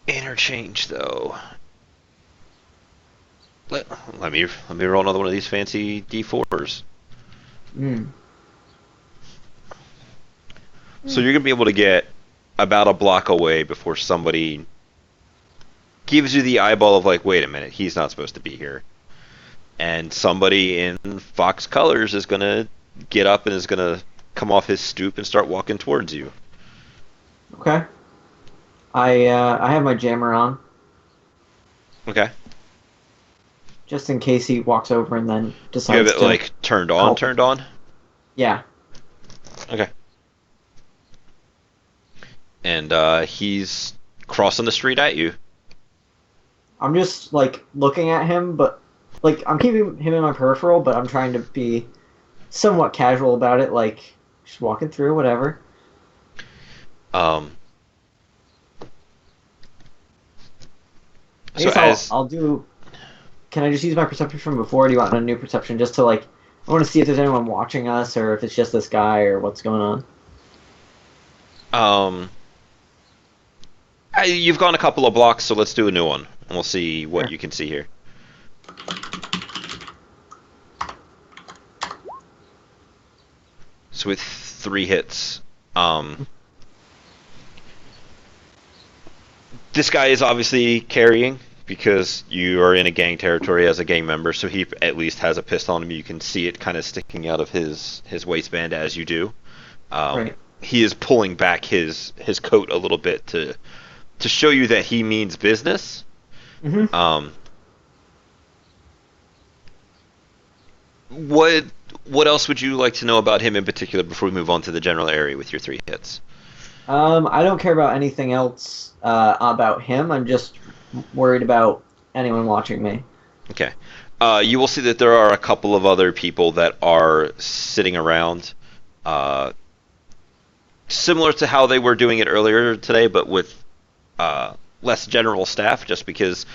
Interchange, though. Let, let me roll another one of these fancy D4s. Hmm. So you're gonna be able to get about a block away before somebody gives you the eyeball of like, wait a minute, he's not supposed to be here. And somebody in fox colors is gonna get up and is gonna come off his stoop and start walking towards you. Okay. I have my jammer on, Okay. just in case he walks over and then You have decides it to. like turned on, help. turned on. Yeah. Okay. And he's crossing the street at you. I'm just like looking at him, but like I'm keeping him in my peripheral, but I'm trying to be somewhat casual about it, like just walking through, whatever. Um. I So guess as I'll do. Can I just use my perception from before? Or do you want a new perception just to like? I want to see if there's anyone watching us, or if it's just this guy, or what's going on. um. You've gone a couple of blocks, so let's do a new one, and we'll see what Sure. you can see here. So with 3 hits, this guy is obviously carrying because you are in a gang territory as a gang member, so he at least has a pistol on him. You can see it kind of sticking out of his waistband as you do. Right. He is pulling back his coat a little bit to show you that he means business. Mm-hmm. What else would you like to know about him in particular before we move on to the general area with your 3 hits? I don't care about anything else about him. I'm just worried about anyone watching me. Okay. You will see that there are a couple of other people that are sitting around, similar to how they were doing it earlier today, but with less general staff, just because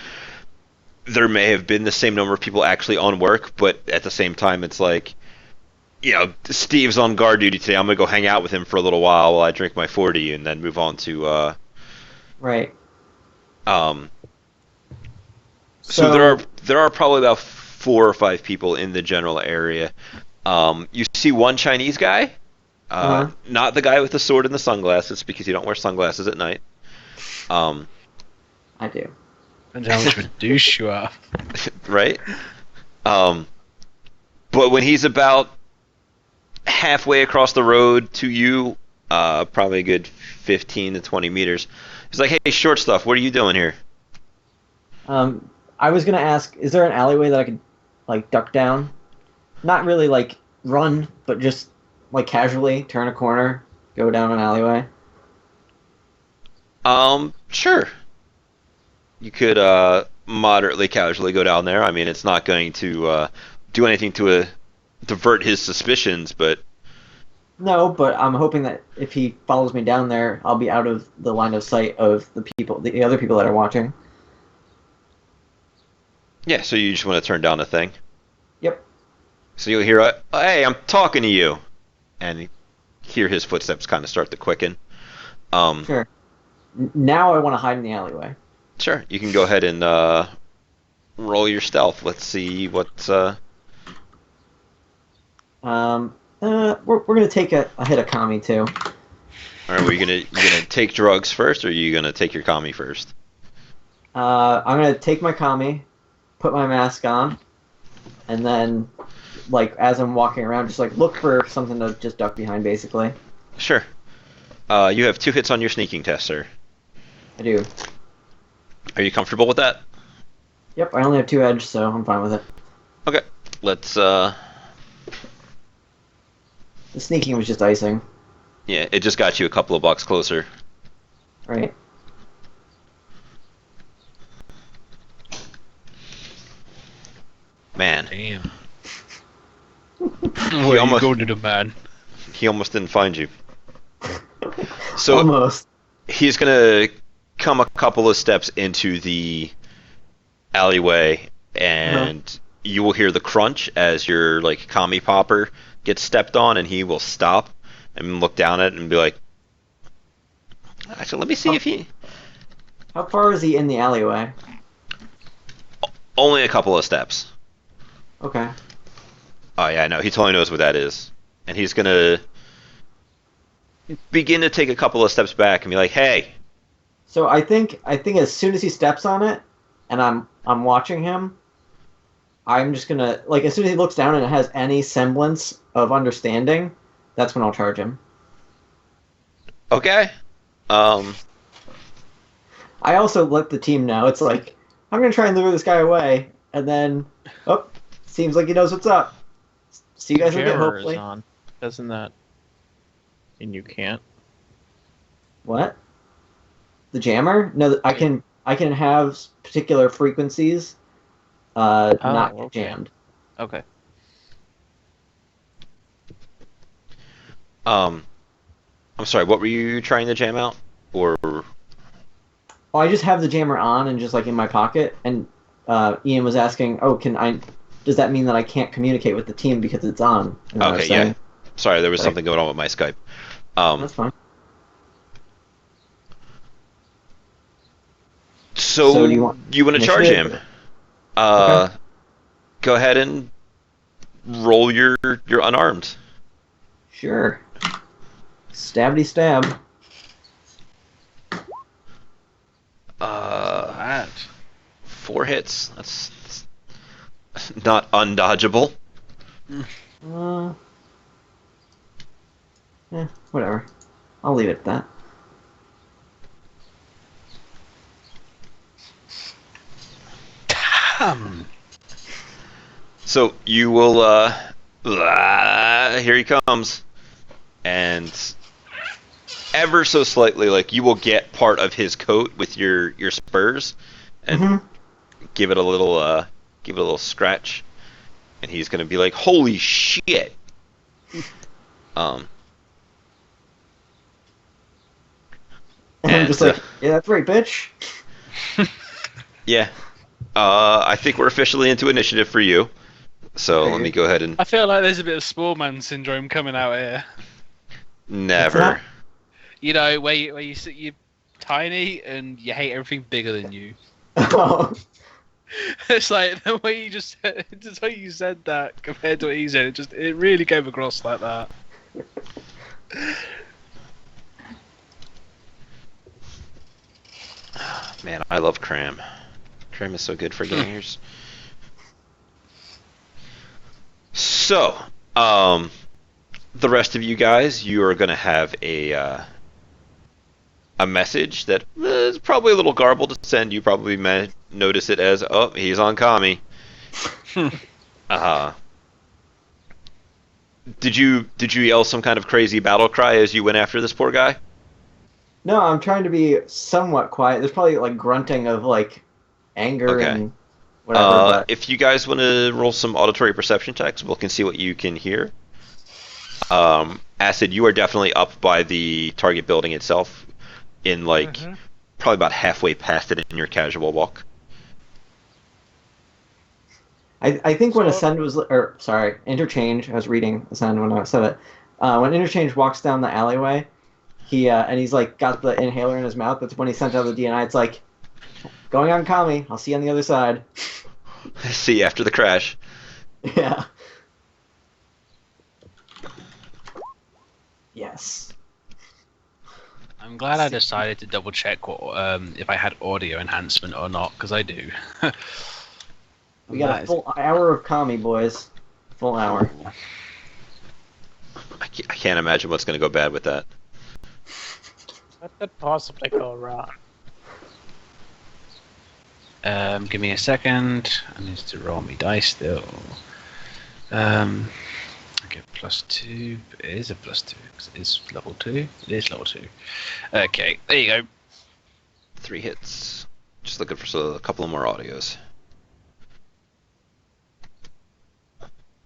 there may have been the same number of people actually on work, but at the same time, it's like, Steve's on guard duty today. I'm gonna go hang out with him for a little while I drink my 40 and then move on to. Right. So there are probably about 4 or 5 people in the general area. You see one Chinese guy, not the guy with the sword and the sunglasses, because you don't wear sunglasses at night. I do. Depends how much of a douche you are. Right? But when he's about halfway across the road to you, probably a good 15 to 20 meters, he's like, "Hey, short stuff, what are you doing here?" I was gonna ask, is there an alleyway that I could like duck down? Not really like run, but just like casually turn a corner, go down an alleyway. Sure. You could moderately casually go down there. I mean, it's not going to do anything to divert his suspicions, but No, but I'm hoping that if he follows me down there, I'll be out of the line of sight of the other people that are watching. yeah. So you just want to turn down the thing. Yep. So you'll hear, "Hey, I'm talking to you," and you hear his footsteps kind of start to quicken. Sure. Now I want to hide in the alleyway. Sure. You can go ahead and roll your stealth. Let's see what's. We're gonna take a hit of Kami too. All right, you gonna take drugs first, or are you gonna take your commie first? I'm gonna take my Kami, put my mask on, and then, like, as I'm walking around, just like look for something to just duck behind, basically. Sure. You have 2 hits on your sneaking test, sir. I do. Are you comfortable with that? Yep, I only have 2 edge, so I'm fine with it. Okay. Let's. The sneaking was just icing, Yeah, it just got you a couple of blocks closer. right? Man, Damn. Where almost- you go to the man? he almost didn't find you. So Almost. he's gonna come a couple of steps into the alleyway, and you will hear the crunch as your like commie popper gets stepped on, and he will stop and look down at it and be like, "Actually, let me see if he." How far is he in the alleyway? Only a couple of steps. Okay. Oh yeah, no, he totally knows what that is, and he's gonna begin to take a couple of steps back and be like, "Hey, So I think as soon as he steps on it, and I'm watching him, I'm just gonna like as soon as he looks down and it has any semblance of understanding, that's when I'll charge him. okay." Um, I also let the team know it's like I'm gonna try and lure this guy away, and then oh, seems like he knows what's up. See you guys in a bit, Jammer hopefully. is on. Doesn't that mean you can't? What? The jammer? No, I can have particular frequencies not get okay. jammed. Okay. um, I'm sorry. What were you trying to jam out? Or Oh, I just have the jammer on and just like in my pocket. And Ian was asking, "Oh, can I? Does that mean that I can't communicate with the team because it's on?" And I was okay, yeah. saying, Sorry, there was Right. something going on with my Skype. "That's fine." So do you want you want to charge him? initiative? Uh, Go ahead and roll your unarmed. Sure. Stabby stab. Bad. 4 hits. That's not undodgeable. Uh, whatever. I'll leave it at that. So you will. Here he comes, and ever so slightly, like you will get part of his coat with your spurs, and Mm-hmm. give it a little scratch, and he's gonna be like, "Holy shit!" And I'm And just like, "Yeah, that's right, bitch." yeah, I think we're officially into initiative for you. So let me go ahead and I feel like there's a bit of small man syndrome coming out here. never. that? You know, where you sit, you're tiny and you hate everything bigger than you. Oh, It's like the way just the way you said that compared to what he said, it really came across like that. Man, I love Cram. Cram is so good for gamers. So, the rest of you guys, you are gonna have a message that is probably a little garbled to send. You probably may notice it as, "Oh, he's on commie." Uh, did you yell some kind of crazy battle cry as you went after this poor guy? no, I'm trying to be somewhat quiet. There's probably like grunting of like anger Okay. and whatever, but If you guys want to roll some auditory perception checks, we can see what you can hear. Acid, you are definitely up by the target building itself, in like Mhm. probably about halfway past it in your casual walk. I think when So- Ascend was, or sorry, Interchange. I was reading Ascend when I said it. When Interchange walks down the alleyway, and he's like got the inhaler in his mouth. That's when he sent out the DNI. It's like going on commie. I'll see you on the other side. See you after the crash. Yeah. Yes. I'm glad I decided to double check what if I had audio enhancement or not, because I do. We got a full hour of commie, boys. Full hour. I can't imagine what's going to go bad with that. What could possibly go wrong? Give me a second. I need to roll me dice still. Okay, +2. It is a +2 because it is level 2. It is level 2. Okay, there you go. 3 hits. Just looking for a couple of more audios.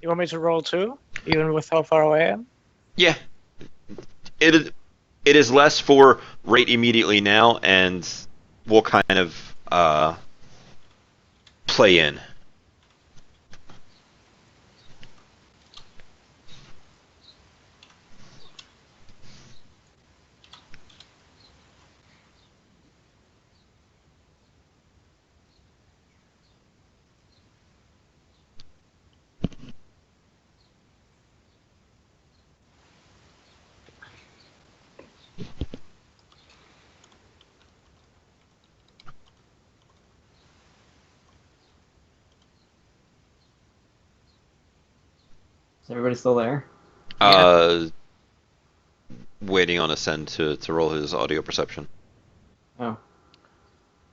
You want me to roll too, even with how far away I am? Yeah. It is less for right immediately now, and we'll kind of play in. Is everybody still there? Waiting on Ascend to roll his audio perception. Oh.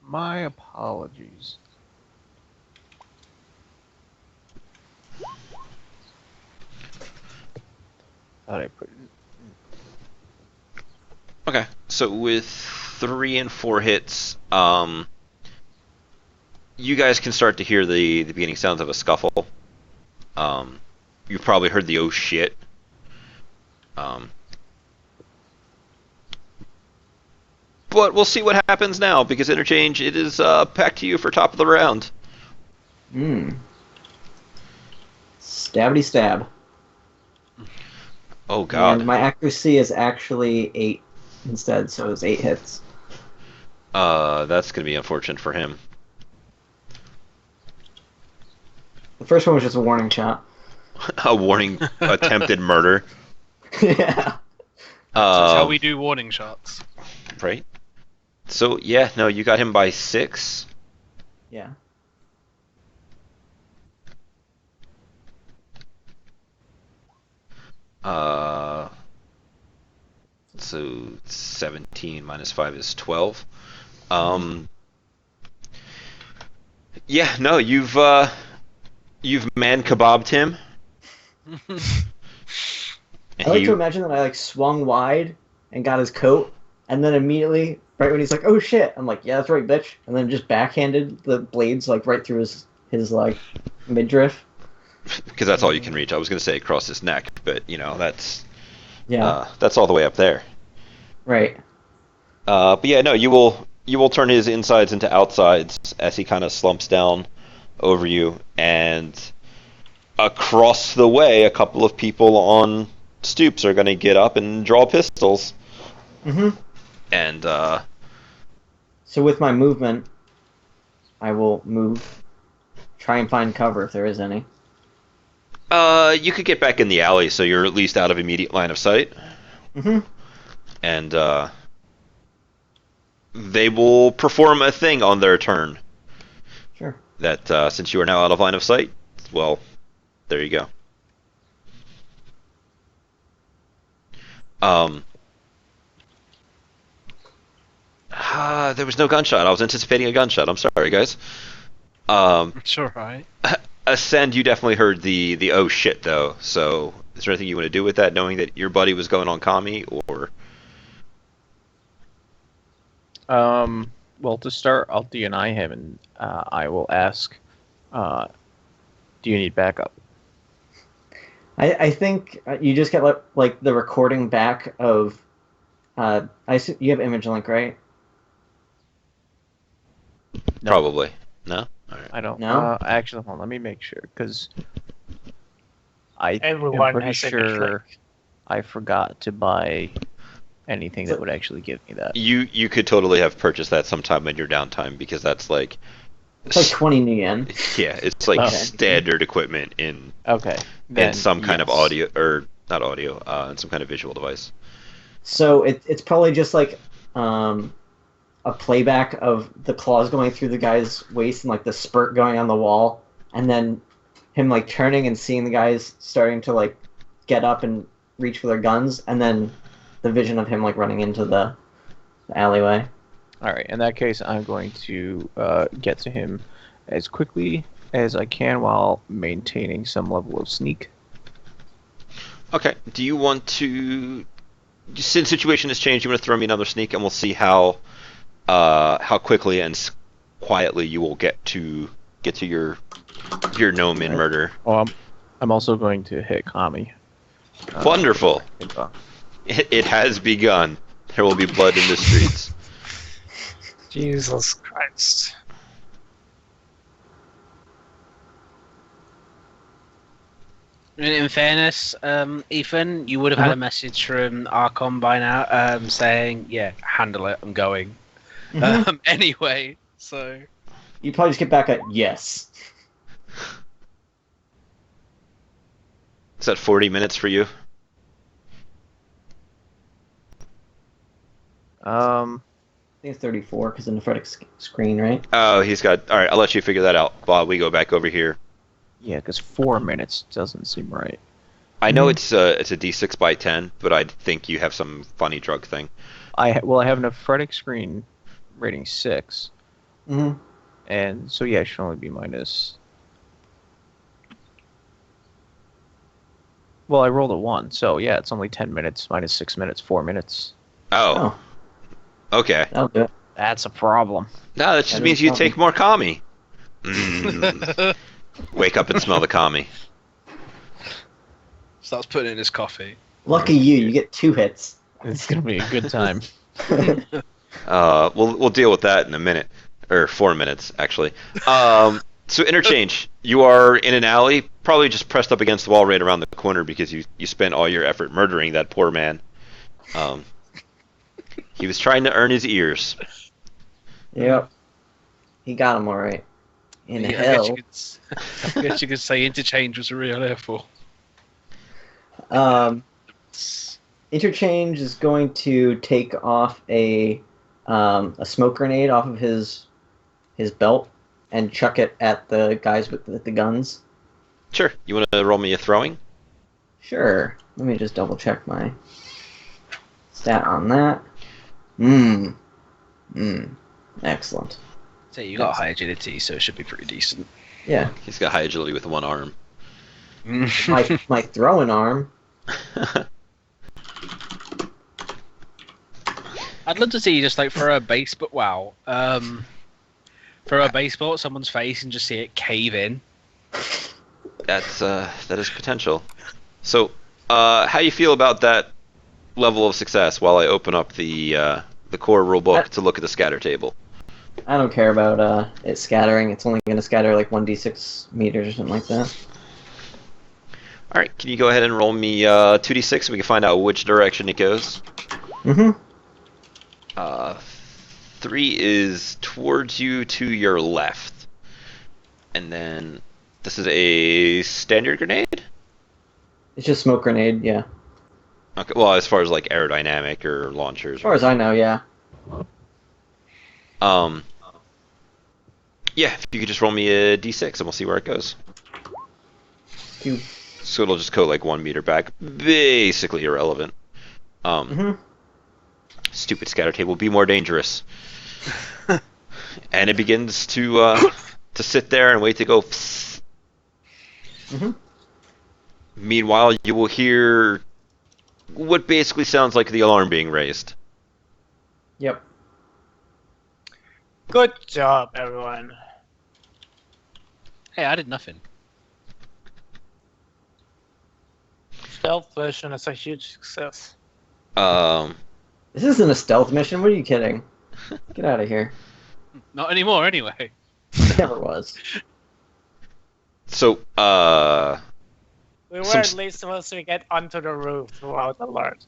My apologies. Thought I put it. Okay, so with 3 and 4 hits, you guys can start to hear the beginning sounds of a scuffle. You've probably heard the oh shit. But we'll see what happens now, because Interchange, it is back to you for top of the round. Stabbity stab. Oh god. And my accuracy is actually 8 instead, so it's 8 hits. That's gonna be unfortunate for him. The first one was just a warning shot. A warning attempted murder. Yeah. That's how we do warning shots. Right? So, yeah, no, you got him by 6. Yeah. So 17 minus 5 is 12. Yeah, no, you've man kebabbed him. I like to imagine that I like swung wide and got his coat, and then immediately, right when he's like, "Oh shit," I'm like, "Yeah, that's right, bitch," and then just backhanded the blades like right through his like midriff. Because that's all you can reach. I was gonna say across his neck, but you know that's Yeah. that's all the way up there. Right. But yeah, no, you will turn his insides into outsides as he kind of slumps down over you, and across the way, a couple of people on stoops are going to get up and draw pistols. Mm-hmm. And So with my movement, I will move, try and find cover if there is any. you could get back in the alley, so you're at least out of immediate line of sight. Mm-hmm. And they will perform a thing on their turn. Sure. That since you are now out of line of sight, well, there you go. There was no gunshot. I was anticipating a gunshot. I'm sorry, guys. It's alright. Ascend, you definitely heard the oh shit though. So, is there anything you want to do with that, knowing that your buddy was going on commie, or? Well, to start, I'll DNI him, and I will ask, do you need backup? I think you just get like the recording back of. You have image link, right? No. Probably. No. All right. I don't. No? Actually, hold on. Let me make sure, because I'm Everyone pretty has image sure link. I forgot to buy anything that would actually give me that. You could totally have purchased that sometime in your downtime, because that's like. It's like 20 new yen. Yeah, it's like Okay. standard equipment in Okay. in some kind of yes. audio, or not audio, in some kind of visual device. So it's probably just like a playback of the claws going through the guy's waist and like the spurt going on the wall, and then him like turning and seeing the guys starting to like get up and reach for their guns, and then the vision of him like running into the alleyway. All right. In that case, I'm going to get to him as quickly as I can while maintaining some level of sneak. Okay. Do you want to, since situation has changed, you want to throw me another sneak, and we'll see how quickly and quietly you will get to your gnome in murder. Oh, I'm also going to hit Kami. Wonderful. If, It has begun. There will be blood in the streets. Jesus Christ. In fairness, Ethan, you would have had a message from Archon by now saying, yeah, handle it, I'm going. Mhm. Anyway, so... You probably just get back at yes. Is that 40 minutes for you? I think it's 34 because of the nephrotic screen, right? Oh, he's got. All right, I'll let you figure that out while we go back over here. yeah, because 4 minutes doesn't seem right. I know Mhm. it's a D6 by 10, but I think you have some funny drug thing. I have an aphretic screen rating 6, Hmm. and so yeah, it should only be minus. Well, I rolled a 1, so yeah, it's only 10 minutes, minus 6 minutes, 4 minutes. Oh, okay. That'll do it. That's a problem. No, that just That means doesn't you count take me. more kami. Mm. Wake up and smell the kami. Starts putting in his coffee. Lucky you get 2 hits. It's gonna be a good time. We'll deal with that in a minute, or 4 minutes actually. So interchange. You are in an alley, probably just pressed up against the wall right around the corner because you spent all your effort murdering that poor man. He was trying to earn his ears. Yep. He got him all right. In Yeah, hell. I guess you could say interchange was a real airfall. Interchange is going to take off a smoke grenade off of his belt and chuck it at the guys with the guns. Sure. You want to roll me a throwing? Sure. Let me just double check my stat on that. Excellent. So you got high agility, so it should be pretty decent. Yeah. He's got high agility with one arm. My throwing arm. I'd love to see you just like throw a baseball. Wow. Throw a baseball at someone's face and just see it cave in. That is potential. So, how you feel about that level of success? While I open up the core rulebook to look at the scatter table. I don't care about it scattering. It's only going to scatter like 1d6 meters or something like that. All right, can you go ahead and roll me 2d6 so we can find out which direction it goes? Mm-hmm. 3 is towards you to your left. And then this is a standard grenade? It's just smoke grenade, yeah. Okay, well, as far as like aerodynamic or launchers. As far as I know, yeah. Yeah, if you could just roll me a d6 and we'll see where it goes. You. So it'll just go like 1 meter back. Basically irrelevant. Stupid scatter table, be more dangerous. And it begins to sit there and wait to go. Meanwhile, you will hear what basically sounds like the alarm being raised. Yep. Good job, everyone. Hey, I did nothing. Stealth mission is a huge success. This isn't a stealth mission. What are you kidding? Get out of here. Not anymore, anyway. Never was. So, We were Some at least supposed to get onto the roof without alert.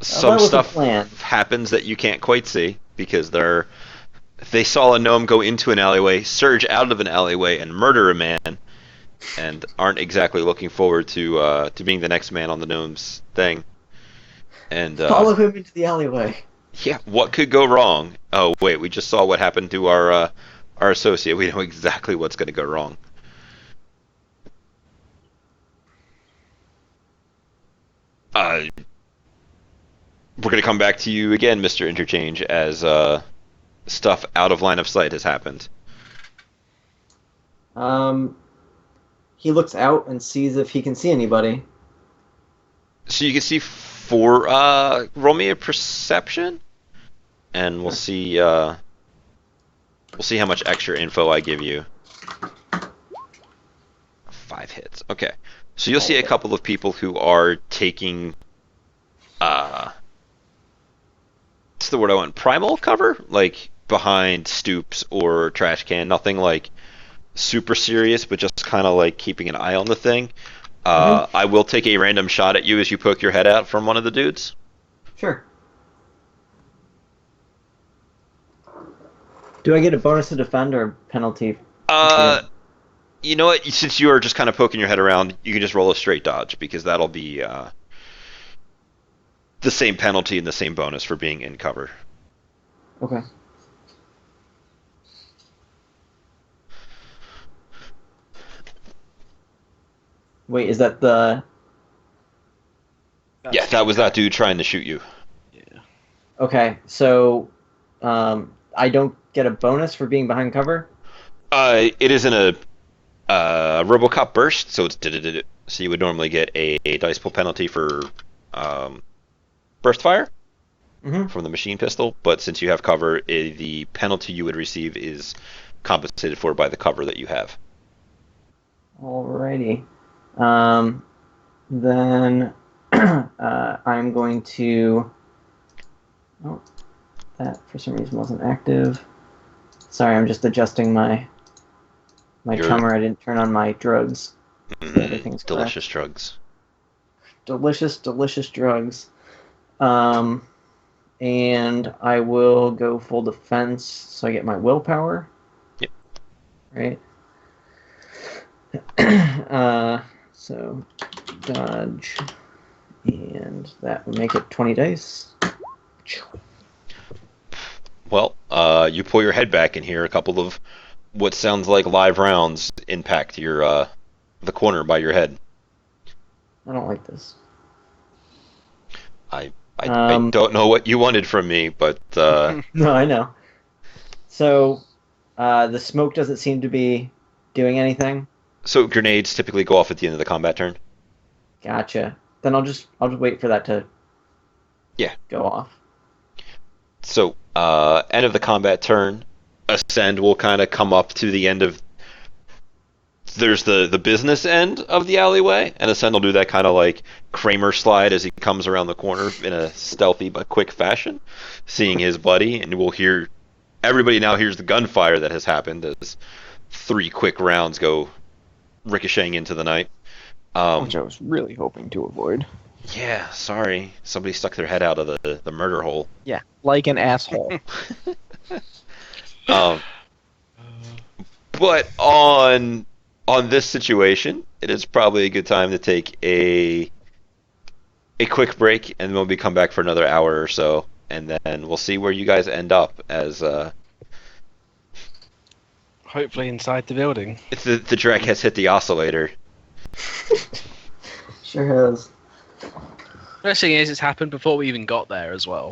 some that was the stuff plan. happens that you can't quite see because they saw a gnome go into an alleyway, surge out of an alleyway, and murder a man, and aren't exactly looking forward to being the next man on the gnome's thing. And Follow him into the alleyway. yeah, what could go wrong? Oh wait, we just saw what happened to our associate. We know exactly what's going to go wrong. We're going to come back to you again, Mr. Interchange, as stuff out of line of sight has happened. He looks out and sees if he can see anybody. So you can see roll me a perception, and we'll see how much extra info I give you. 5 hits. Okay. So you'll see a couple of people who are taking what's the word I want? Primal cover? Like behind stoops or trash can. Nothing like super serious, but just kind of like keeping an eye on the thing. I will take a random shot at you as you poke your head out from one of the dudes. Sure. Do I get a bonus to defend or penalty? You know what? Since you are just kind of poking your head around, you can just roll a straight dodge because that'll be the same penalty and the same bonus for being in cover. Okay. Wait, is that the Yeah, that was that dude trying to shoot you. Yeah. Okay, so I don't get a bonus for being behind cover. It isn't a RoboCop burst, so it's so you would normally get a dice pool penalty for burst fire Mm-hmm. from the machine pistol, but since you have cover, the penalty you would receive is compensated for by the cover that you have. Alrighty. Then I'm going to. Oh, that for some reason wasn't active. Sorry, I'm just adjusting my Your- chummer. I didn't turn on my drugs. Everything's delicious drugs. Delicious, delicious drugs. And I will go full defense, so I get my willpower. Yep. Right. So dodge, and that would make it 20 dice. Well, you pull your head back and hear a couple of what sounds like live rounds impact your the corner by your head. I don't like this. I don't know what you wanted from me, but No, I know. So, the smoke doesn't seem to be doing anything. so grenades typically go off at the end of the combat turn. Gotcha. Then I'll just wait for that to go off. So, end of the combat turn, Ascend will kind of come up to the end of. There's the business end of the alleyway, and Ascend will do that kind of like Kramer slide as he comes around the corner in a stealthy but quick fashion, seeing his buddy, and we'll hear. Everybody now hears the gunfire that has happened as 3 quick rounds go ricocheting into the night. Which I was really hoping to avoid. Yeah, sorry. Somebody stuck their head out of the murder hole. Yeah, like an asshole. But on this situation, it is probably a good time to take a quick break, and then we'll come back for another hour or so, and then we'll see where you guys end up as Hopefully inside the building. if the Drek has hit the oscillator. Sure has. First thing is, it's happened before we even got there as well.